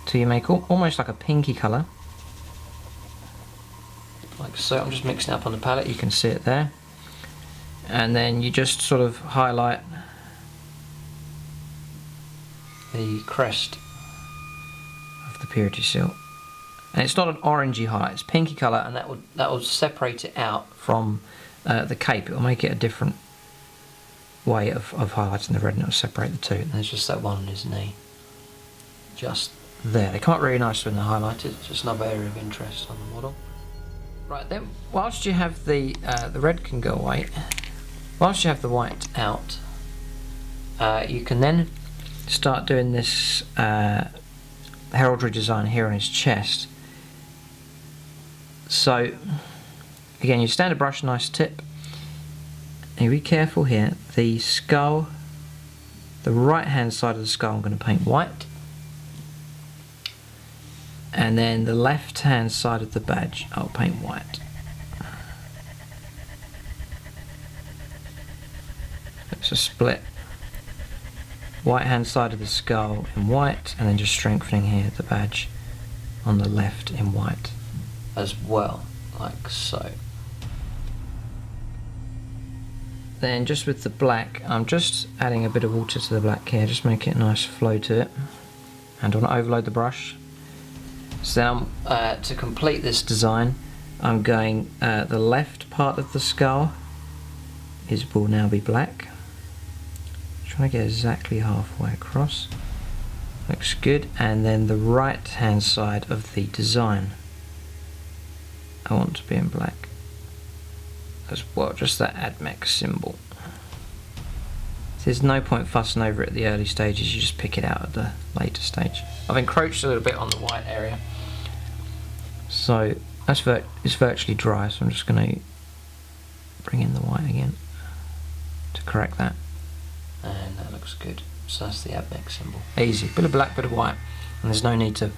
till you make almost like a pinky colour, like so. I'm just mixing it up on the palette, you can see it there, and then you just sort of highlight the crest of the purity seal, and it's not an orangey highlight, it's pinky colour, and that will separate it out from the cape. It will make it a different way of highlighting the red, and it will separate the two. And there's just that one on his knee, just there. They come up really nice when they're highlighted. It's just another area of interest on the model. Right then, whilst you have the red can go away, whilst you have the white out, you can then start doing this heraldry design here on his chest. So again, you stand a brush, nice tip, and you be careful here. The skull, the right hand side of the skull, I'm going to paint white, and then the left hand side of the badge I'll paint white. It's a split. Right hand side of the skull in white, and then just strengthening here the badge on the left in white as well, like so. Then just with the black, I'm just adding a bit of water to the black here, just make it a nice flow to it, and don't overload the brush. So now to complete this design, I'm going the left part of the skull will now be black. Trying to get exactly halfway across. Looks good. And then the right hand side of the design I want to be in black as well, just that Mech symbol. So there's no point fussing over it at the early stages, you just pick it out at the later stage. I've encroached a little bit on the white area, so it's virtually dry, so I'm just going to bring in the white again to correct that. And that looks good. So that's the Mech symbol. Easy, bit of black, bit of white, and there's no need to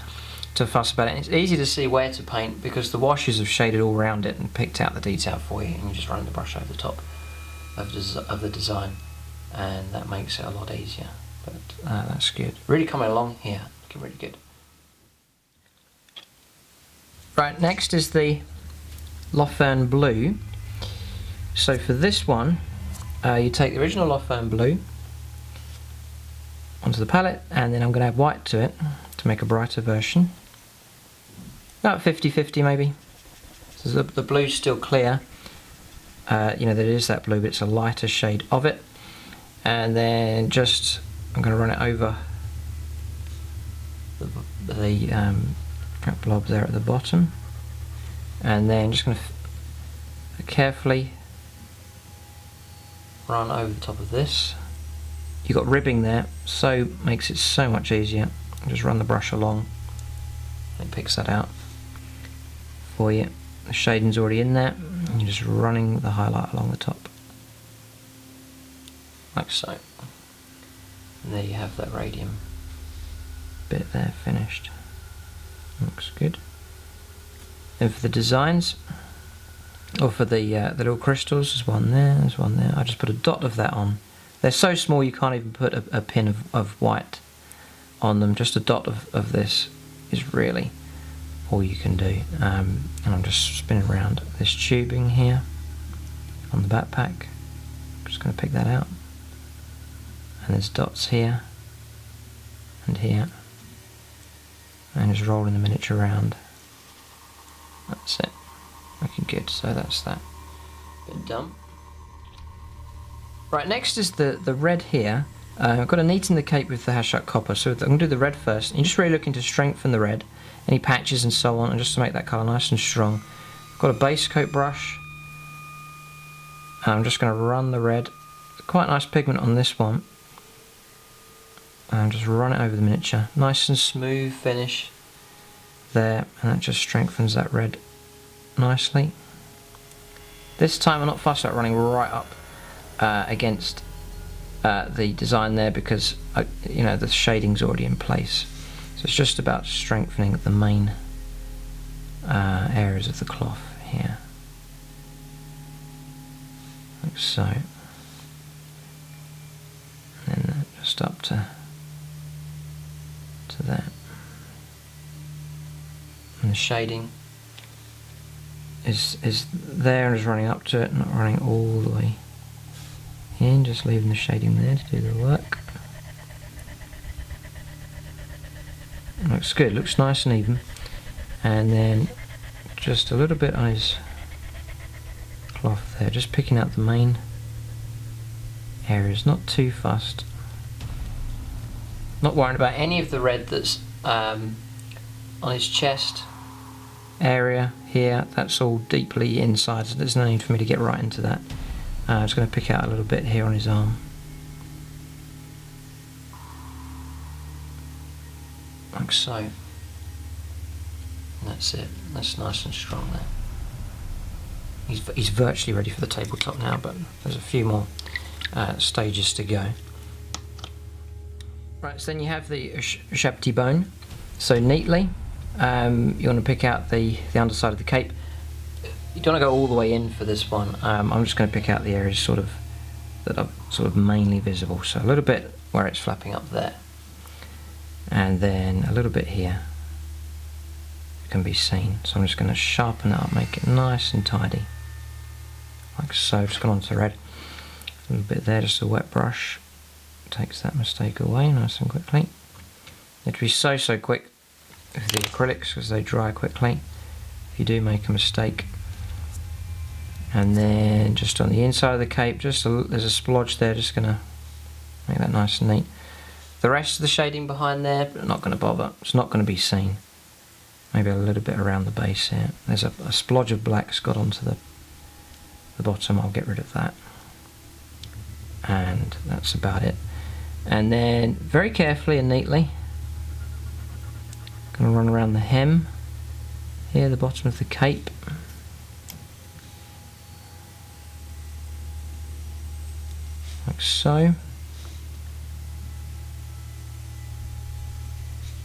fuss about it. And it's easy to see where to paint because the washes have shaded all around it and picked out the detail for you, and you just run the brush over the top of the design, and that makes it a lot easier. But that's good. Really coming along here, looking really good. Right, next is the Lothern Blue. So for this one, you take the original Lothern Blue onto the palette, and then I'm going to add white to it to make a brighter version. about 50-50 maybe. So the blue's still clear. You know, there is that blue, but it's a lighter shade of it. And then just, I'm going to run it over the blob there at the bottom. And then just going to carefully run over the top of this. You've got ribbing there, so makes it so much easier. Just run the brush along, it picks that out for you. The shading's already in there, and you're just running the highlight along the top, like so. And there you have that radium bit there finished. Looks good. Then for the designs, or for the little crystals, there's one there, there's one there. I just put a dot of that on. They're so small you can't even put a pin of white on them. Just a dot of this is really all you can do. And I'm just spinning around this tubing here on the backpack. I'm just going to pick that out. And there's dots here and here. And just rolling the miniature around. That's it. Looking good. So that's that bit done. Right, next is the red here. I've got to neaten the cape with the Hashut Copper, so I'm going to do the red first. You're just really looking to strengthen the red, any patches and so on, and just to make that colour nice and strong. I've got a base coat brush, and I'm just going to run the red. Quite nice pigment on this one. And just run it over the miniature. Nice and smooth finish there, and that just strengthens that red nicely. This time I'm not fussed about running right up against the design there, because you know, the shading's already in place, so it's just about strengthening the main areas of the cloth here, like so, and then just up to that, and the shading is there and is running up to it, not running all the way in, just leaving the shading there to do the work. It looks good, looks nice and even. And then just a little bit on his cloth there, just picking out the main areas, not too fussed. Not worrying about any of the red that's on his chest area here, that's all deeply inside, so there's no need for me to get right into that. I'm just going to pick out a little bit here on his arm, like so. And that's it, that's nice and strong there. He's virtually ready for the tabletop now, but there's a few more stages to go. Right, so then you have the Ushabti Bone. So neatly, you want to pick out the underside of the cape. You don't want to go all the way in for this one. I'm just going to pick out the areas that are sort of mainly visible. So a little bit where it's flapping up there, and then a little bit here can be seen. So I'm just going to sharpen that up, make it nice and tidy, like so. Just gone on to the red. A little bit there, just a wet brush takes that mistake away nice and quickly. You have to be so quick with the acrylics because they dry quickly if you do make a mistake. And then just on the inside of the cape, there's a splodge there, just going to make that nice and neat. The rest of the shading behind there, but not going to bother, it's not going to be seen. Maybe a little bit around the base here. There's a splodge of black's got onto the bottom, I'll get rid of that. And that's about it. And then very carefully and neatly, going to run around the hem here, the bottom of the cape. Like so.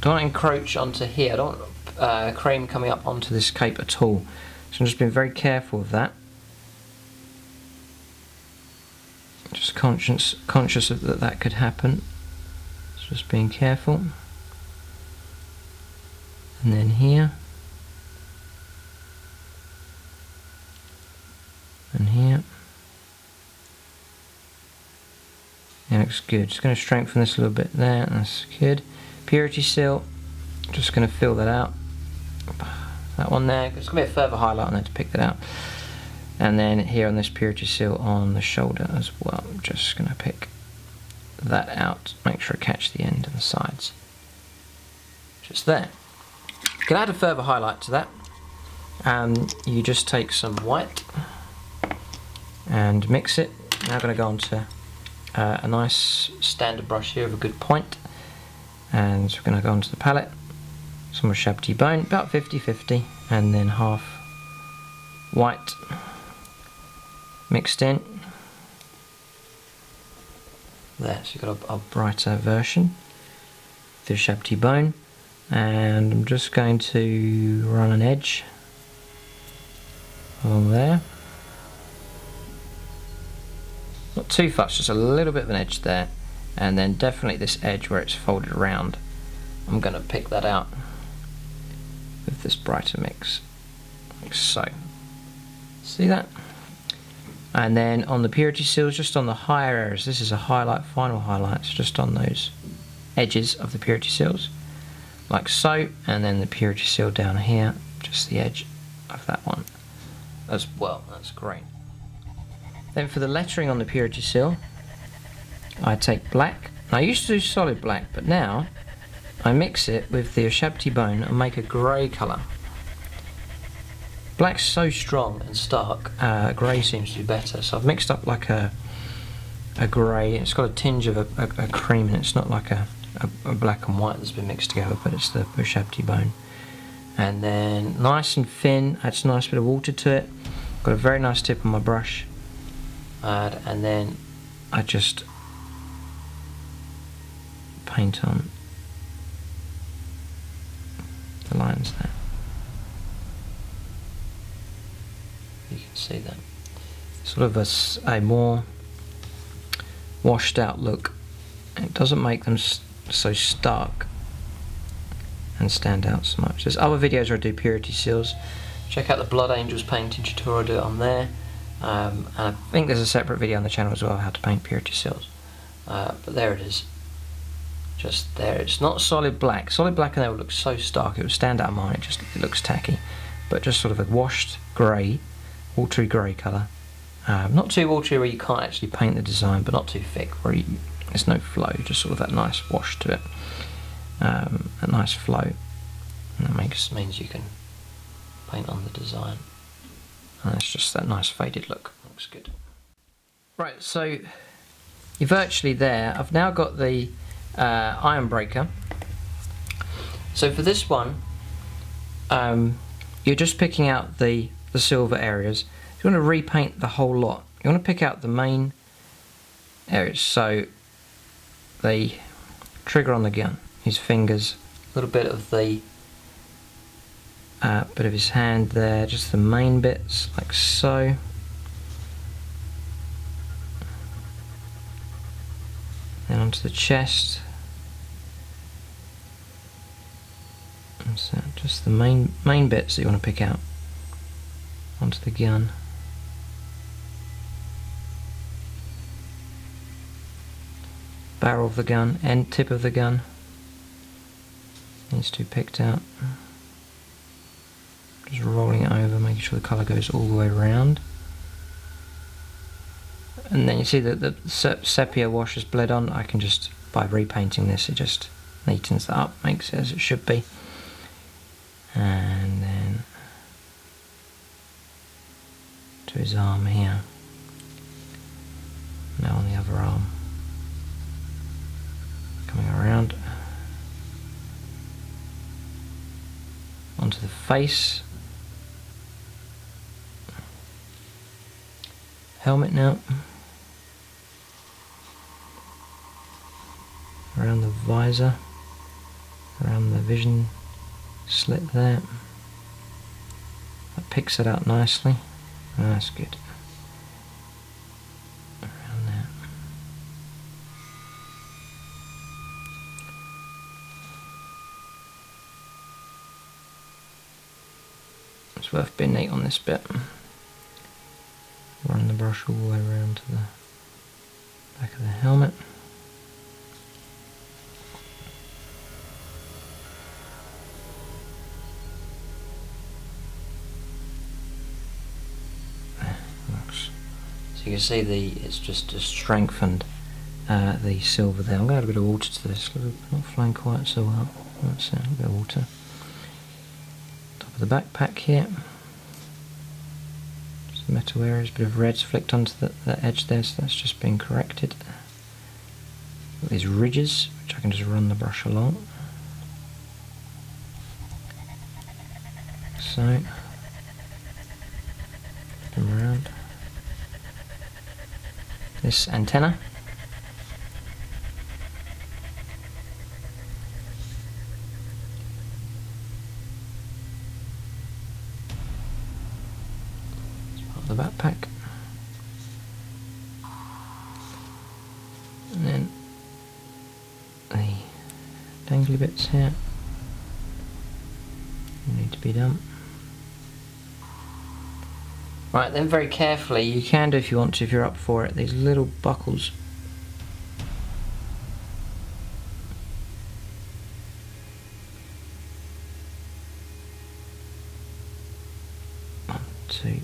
Don't want to encroach onto here, I don't want cream coming up onto this cape at all. So I'm just being very careful of that. Just conscious of that could happen. So just being careful. And then here. And here. That looks good. Just going to strengthen this a little bit there. That's good. Purity seal. Just going to fill that out. that one there. There's going to be a further highlight on there to pick that out. And then here on this purity seal on the shoulder as well, I'm just going to pick that out, make sure I catch the end and the sides. Just there. You can add a further highlight to that. You just take some white and mix it. Now I'm going to go on to a nice standard brush here with a good point. And we're going to go onto the palette. Some Ushabti Bone, about 50-50, and then half white mixed in. There, so you've got a brighter version of the Ushabti Bone. And I'm just going to run an edge along there. Not too fast, just a little bit of an edge there. And then definitely this edge where it's folded around. I'm going to pick that out with this brighter mix, like so. See that? And then on the purity seals, just on the higher areas, this is a highlight, final highlights, just on those edges of the purity seals, like so. And then the purity seal down here, just the edge of that one as well. That's great. Then for the lettering on the purity seal, I take black. I used to do solid black, but now I mix it with the Ushabti Bone and make a grey colour. Black's so strong and stark, grey seems to be better. So I've mixed up like a grey. It's got a tinge of a cream, and it's not like a black and white that's been mixed together, but it's the Ushabti Bone. And then nice and thin, adds a nice bit of water to it. Got a very nice tip on my brush. And then I just paint on the lines there. You can see that. Sort of a more washed out look. It doesn't make them so stark and stand out so much. There's other videos where I do purity seals. Check out the Blood Angels painting tutorial, I do it on there. And I think there's a separate video on the channel as well, how to paint purity seals. But there it is. Just there. It's not solid black. Solid black and there would look so stark, it would stand out of mine, it looks tacky. But just sort of a washed grey, watery grey colour. Not too watery where you can't actually paint the design, but not too thick where there's no flow, just sort of that nice wash to it. A nice flow. And that means you can paint on the design. And it's just that nice faded look. Looks good. Right, so you're virtually there. I've now got the iron breaker. So for this one, you're just picking out the silver areas. You want to repaint the whole lot. You want to pick out the main areas. So the trigger on the gun, his fingers, a little bit of the bit of his hand there, just the main bits, like so. Then onto the chest. And so just the main bits that you want to pick out onto the gun. Barrel of the gun, end tip of the gun needs to be picked out. Just rolling it over, making sure the colour goes all the way around. And then you see that the sepia wash has bled on. I can just, by repainting this, it just neatens that up, makes it as it should be. And then to his arm here. Now on the other arm. Coming around. Onto the face. Helmet now. Around the visor. Around the vision slit there. That picks it out nicely. Oh, that's good. Around there. It's worth being neat on this bit. Run the brush all the way around to the back of the helmet. So you can see it's just strengthened the silver there. I'm going to add a bit of water to this. Not flowing quite so well. That's it, a bit of water. Top of the backpack here. Some metal areas, a bit of red's flicked onto the edge there, so that's just been corrected. Got these ridges, which I can just run the brush along. So, come around. This antenna. The backpack, and then the dangly bits here need to be done. Right, then very carefully, you can do if you want to, if you're up for it, these little buckles. One, two.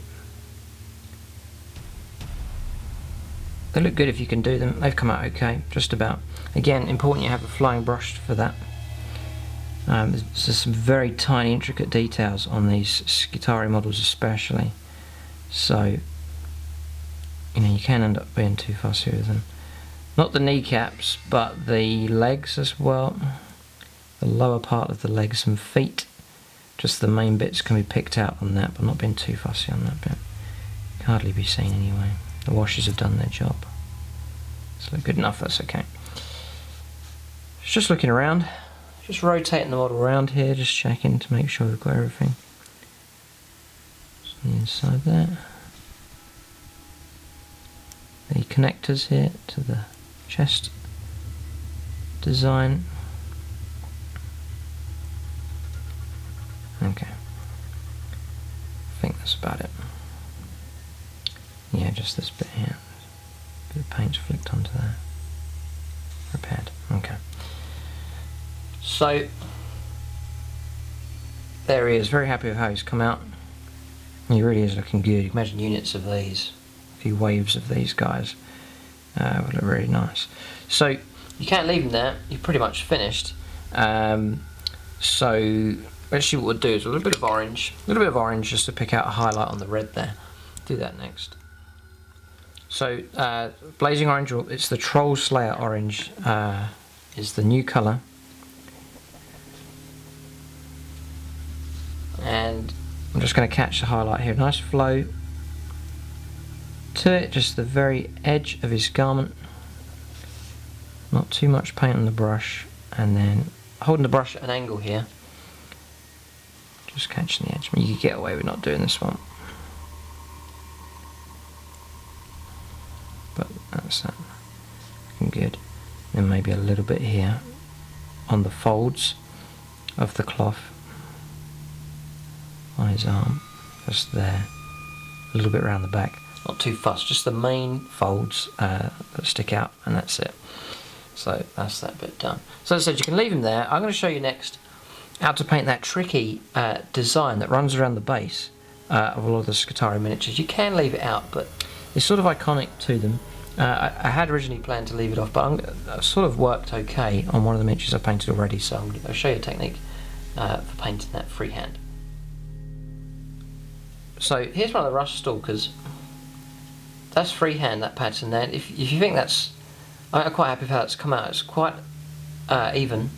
They look good if you can do them. They've come out okay, just about. Again, important you have a flying brush for that. There's just some very tiny, intricate details on these Skitarii models especially. So, you can end up being too fussy with them. Not the kneecaps, but the legs as well. The lower part of the legs and feet. Just the main bits can be picked out on that, but not being too fussy on that bit. Can hardly be seen anyway. The washers have done their job. It's good enough, that's okay. Just looking around, just rotating the model around here, just checking to make sure we've got everything. So the inside there. The connectors here to the chest design. Okay. I think that's about it. Yeah, just this bit here. A bit of paint's flicked onto there. Repaired. Okay. So there he is, very happy with how he's come out. He really is looking good. You can imagine units of these, a few waves of these guys would look really nice. So you can't leave him there, you're pretty much finished. So actually what we'll do is a little bit of orange just to pick out a highlight on the red there. Do that next. So blazing orange, it's the Troll Slayer orange, is the new colour. And I'm just going to catch the highlight here. Nice flow to it, just the very edge of his garment. Not too much paint on the brush, and then holding the brush at an angle here. Just catching the edge. I mean, you could get away with not doing this one. But that's that. Looking good. Then maybe a little bit here on the folds of the cloth on his arm, just there. A little bit around the back. Not too fussed, just the main folds that stick out, and that's it. So that's that bit done. So as I said, you can leave him there. I'm going to show you next how to paint that tricky design that runs around the base of a lot of the Skitarii miniatures. You can leave it out, but it's sort of iconic to them. I had originally planned to leave it off, but I've sort of worked okay on one of the miniatures I've painted already, so I'll show you a technique for painting that freehand. So here's one of the Rust Stalkers. That's freehand, that pattern there. If you think that's... I'm quite happy with how it's come out. It's quite even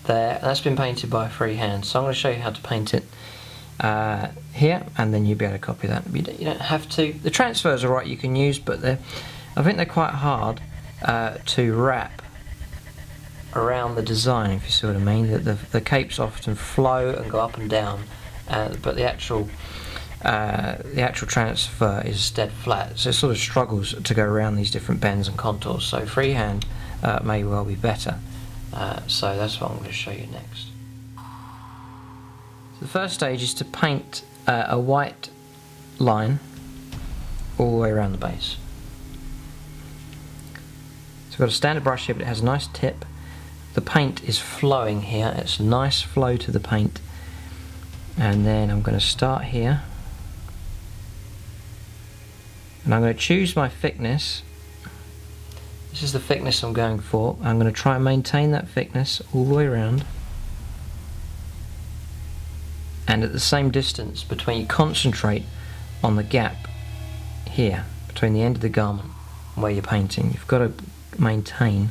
there. That's been painted by freehand. So I'm going to show you how to paint it here, and then you'll be able to copy that. You don't have to. The transfers are right, you can use, but I think they're quite hard to wrap around the design, if you see what I mean. The capes often flow and go up and down, but the actual transfer is dead flat, so it sort of struggles to go around these different bends and contours. So freehand may well be better. So that's what I'm going to show you next. So the first stage is to paint a white line all the way around the base. So I've got a standard brush here, but it has a nice tip. The paint is flowing here, it's a nice flow to the paint. And then I'm going to start here And I'm going to choose my thickness. This is the thickness I'm going for. I'm going to try and maintain that thickness all the way around. And at the same distance between, you concentrate on the gap here, between the end of the garment and where you're painting. You've got to maintain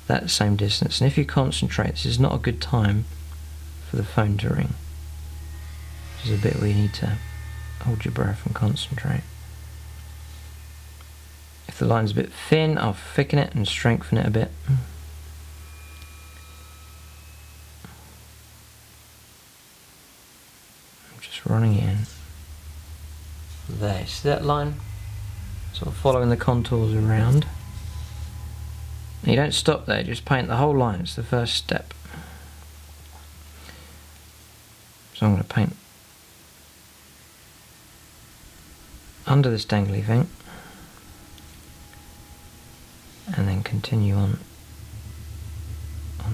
that same distance. And if you concentrate, this is not a good time for the phone to ring. This is a bit where you need to hold your breath and concentrate. If the line's a bit thin, I'll thicken it and strengthen it a bit. I'm just running in. There, see that line? Sort of following the contours around. You don't stop there, just paint the whole line. It's the first step. So I'm going to paint under this dangly thing and then continue on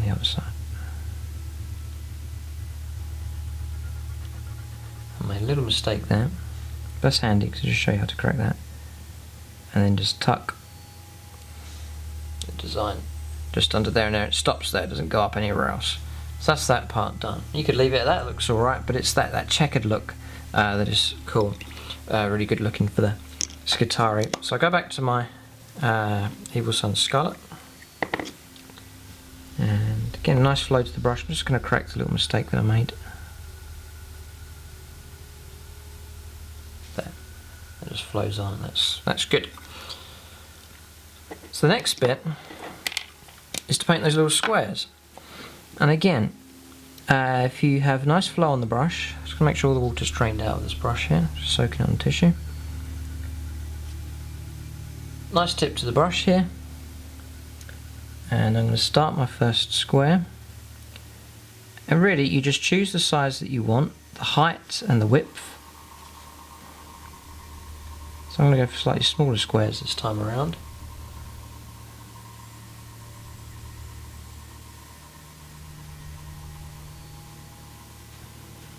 the other side. I made a little mistake there. That's handy because I'll just show you how to correct that. And then just tuck the design just under there, and there it stops there, it doesn't go up anywhere else. So that's that part done. You could leave it at that, it looks alright, but it's that checkered look that is cool. Really good looking for the SKITARII. So I go back to my Evil Sunz Scarlet. And again, a nice flow to the brush. I'm just going to correct a little mistake that I made. There. It just flows on. That's good. So the next bit is to paint those little squares. And again, if you have a nice flow on the brush, just going to make sure all the water's drained out of this brush here, just soaking it on the tissue. Nice tip to the brush here. And I'm going to start my first square. And really, you just choose the size that you want, the height and the width. So I'm going to go for slightly smaller squares this time around.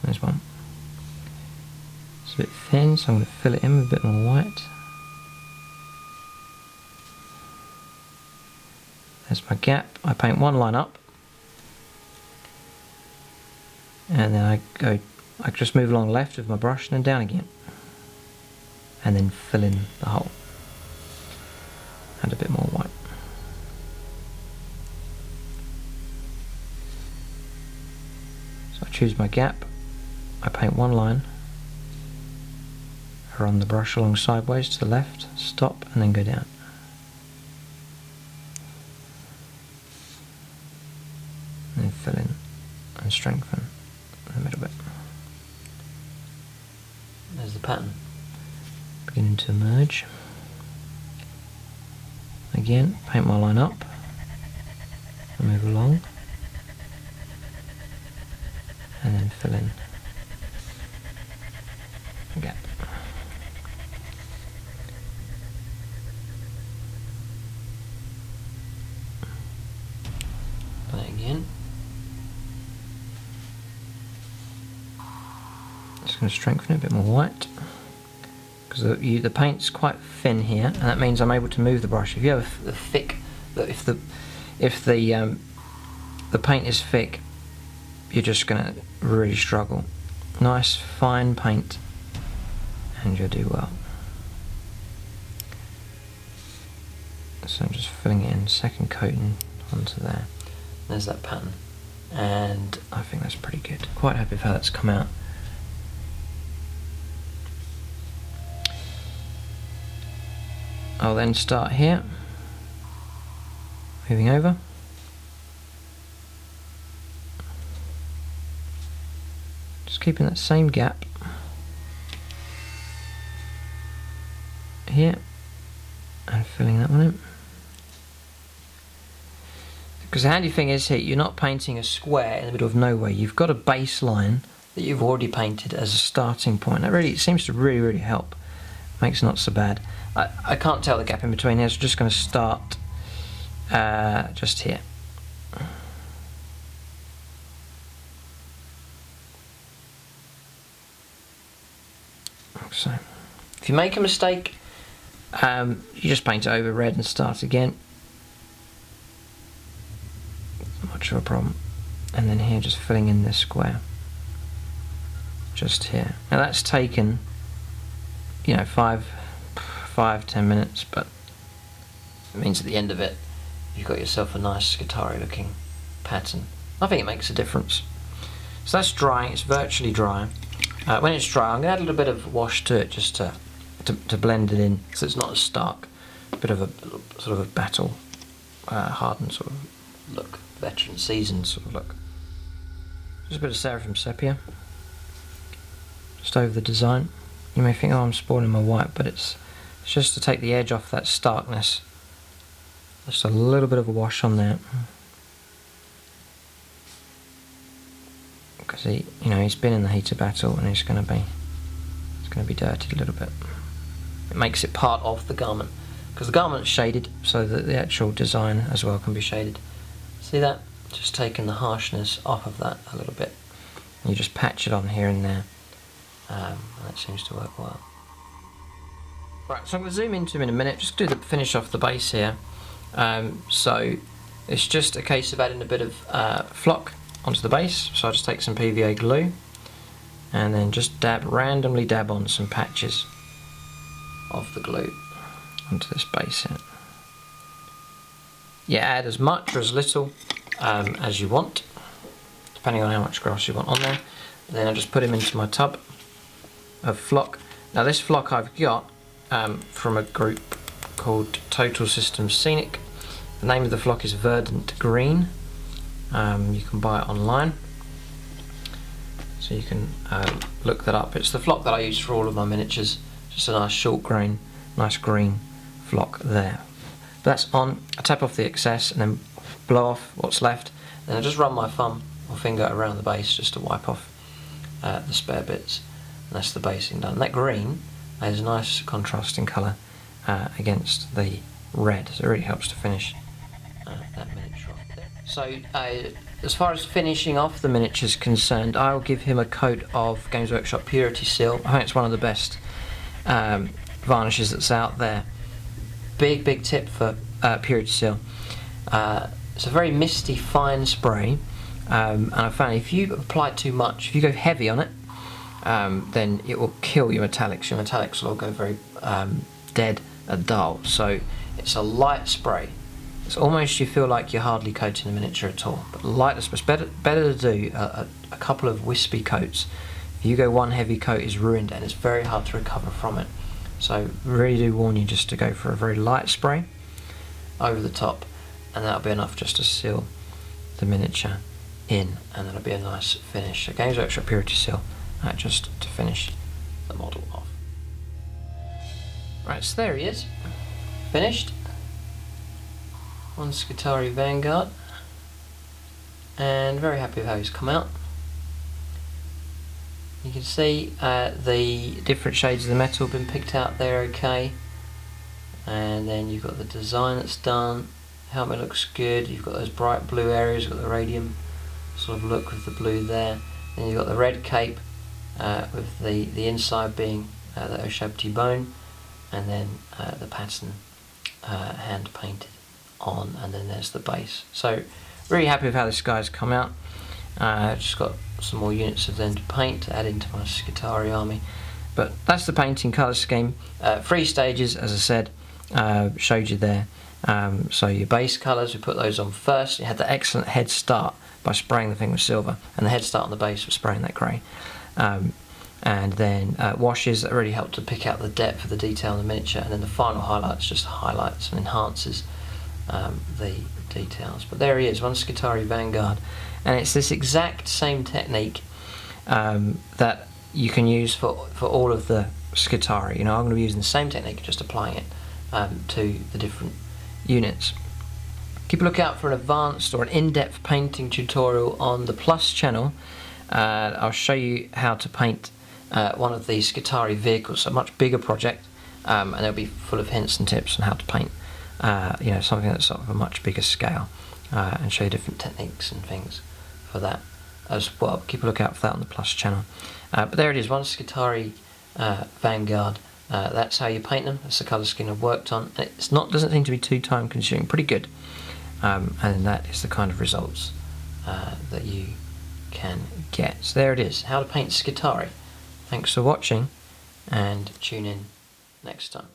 There's one. It's a bit thin, so I'm going to fill it in with a bit more white. There's my gap. I paint one line up, and then I just move along left with my brush and then down again, and then fill in the hole. Add a bit more white. So I choose my gap. I paint one line, I run the brush along sideways to the left, stop, and then go down. And then fill in and strengthen the middle bit. There's the pattern beginning to emerge. Again, paint my line up and move along, and then fill in the gap. Play again. Just going to strengthen it a bit more white, because the paint's quite thin here, and that means I'm able to move the brush. If you have the thick, if the paint is thick, you're just going to really struggle. Nice fine paint, and you'll do well. So I'm just filling it in, second coating onto there. There's that pattern, and I think that's pretty good. Quite happy with how that's come out. I'll then start here, moving over. Just keeping that same gap here and filling that one in. Because the handy thing is here, you're not painting a square in the middle of nowhere. You've got a baseline that you've already painted as a starting point. That really, it seems to really help. Makes it not so bad. I can't tell the gap in between here, so I'm just going to start just here. So, if you make a mistake, You just paint it over red and start again. Not much of a problem. And then here, just filling in this square. Just here. Now that's taken, you know, 5-10 minutes, but it means at the end of it, you've got yourself a nice Skitarii looking pattern. I think it makes a difference. So that's drying, it's virtually dry. When it's dry, I'm going to add a little bit of wash to it just to blend it in, so it's not as stark. A bit of a sort of a battle hardened sort of look, veteran seasoned sort of look. Just a bit of Seraphim Sepia, just over the design. You may think, oh, I'm spoiling my white, but it's just to take the edge off that starkness. Just a little bit of a wash on there, because he's been in the heat of battle and it's going to be dirtied a little bit. It makes it part of the garment, because the garment's shaded, so that the actual design as well can be shaded. See that? Just taking the harshness off of that a little bit. And you just patch it on here and there. And that seems to work well. Right, so I'm going to zoom into him in a minute, just do the finish off the base here. So it's just a case of adding a bit of flock onto the base. So I just take some PVA glue and then just randomly dab on some patches of the glue onto this base here. Yeah, add as much or as little as you want, depending on how much grass you want on there. And then I just put him into my tub of flock. Now this flock I've got from a group called Total Systems Scenic. The name of the flock is Verdant Green. You can buy it online, so you can look that up. It's the flock that I use for all of my miniatures. Just a nice short grain, nice green flock there. That's on. I tap off the excess and then blow off what's left. Then I just run my thumb or finger around the base just to wipe off the spare bits. And that's the basing done. And that green is a nice contrasting colour against the red, so it really helps to finish that miniature off there. So as far as finishing off the miniature is concerned, I'll give him a coat of Games Workshop Purity Seal. I think it's one of the best varnishes that's out there. Big tip for Purity Seal. It's a very misty, fine spray, and I found if you apply too much, if you go heavy on it, then it will kill your metallics. Your metallics will all go very dead and dull. So it's a light spray. It's almost, you feel like you're hardly coating the miniature at all. But light spray, better to do a couple of wispy coats. If you go one heavy coat, it's ruined and it's very hard to recover from it. So really do warn you just to go for a very light spray over the top, and that'll be enough just to seal the miniature in, and that'll be a nice finish. So Games Workshop Purity Seal, just to finish the model off. Right, so there he is, finished. One Skitarii Vanguard, and very happy with how he's come out. You can see the different shades of the metal have been picked out there okay, and then you've got the design that's done. Helmet looks good. You've got those bright blue areas, you've got the radium sort of look with the blue there. Then you've got the red cape with the inside being the Ushabti Bone, and then the pattern hand painted on, and then there's the base. So really happy with how this guy's come out. Just got some more units of them to paint to add into my Skitarii army, but that's the painting colour scheme. 3 stages, as I said, showed you there. So your base colours, we put those on first. You had the excellent head start by spraying the thing with silver, and the head start on the base was spraying that grey. And then washes that really helped to pick out the depth of the detail in the miniature, and then the final highlights just highlights and enhances the details. But there he is, one Skitarii Vanguard, and it's this exact same technique that you can use for all of the Skitarii. I'm going to be using the same technique, just applying it to the different units. Keep a lookout for an advanced or an in-depth painting tutorial on the Plus channel. I'll show you how to paint one of these Skitarii vehicles, a much bigger project, and it'll be full of hints and tips on how to paint something that's sort of a much bigger scale, and show you different techniques and things for that as well. Keep a lookout for that on the Plus channel. But there it is, one Skitarii Vanguard that's how you paint them. That's the colour scheme I've worked on. Doesn't seem to be too time consuming, pretty good. And that is the kind of results that you can get. So there it is, how to paint Skitarii. Thanks for watching, and tune in next time.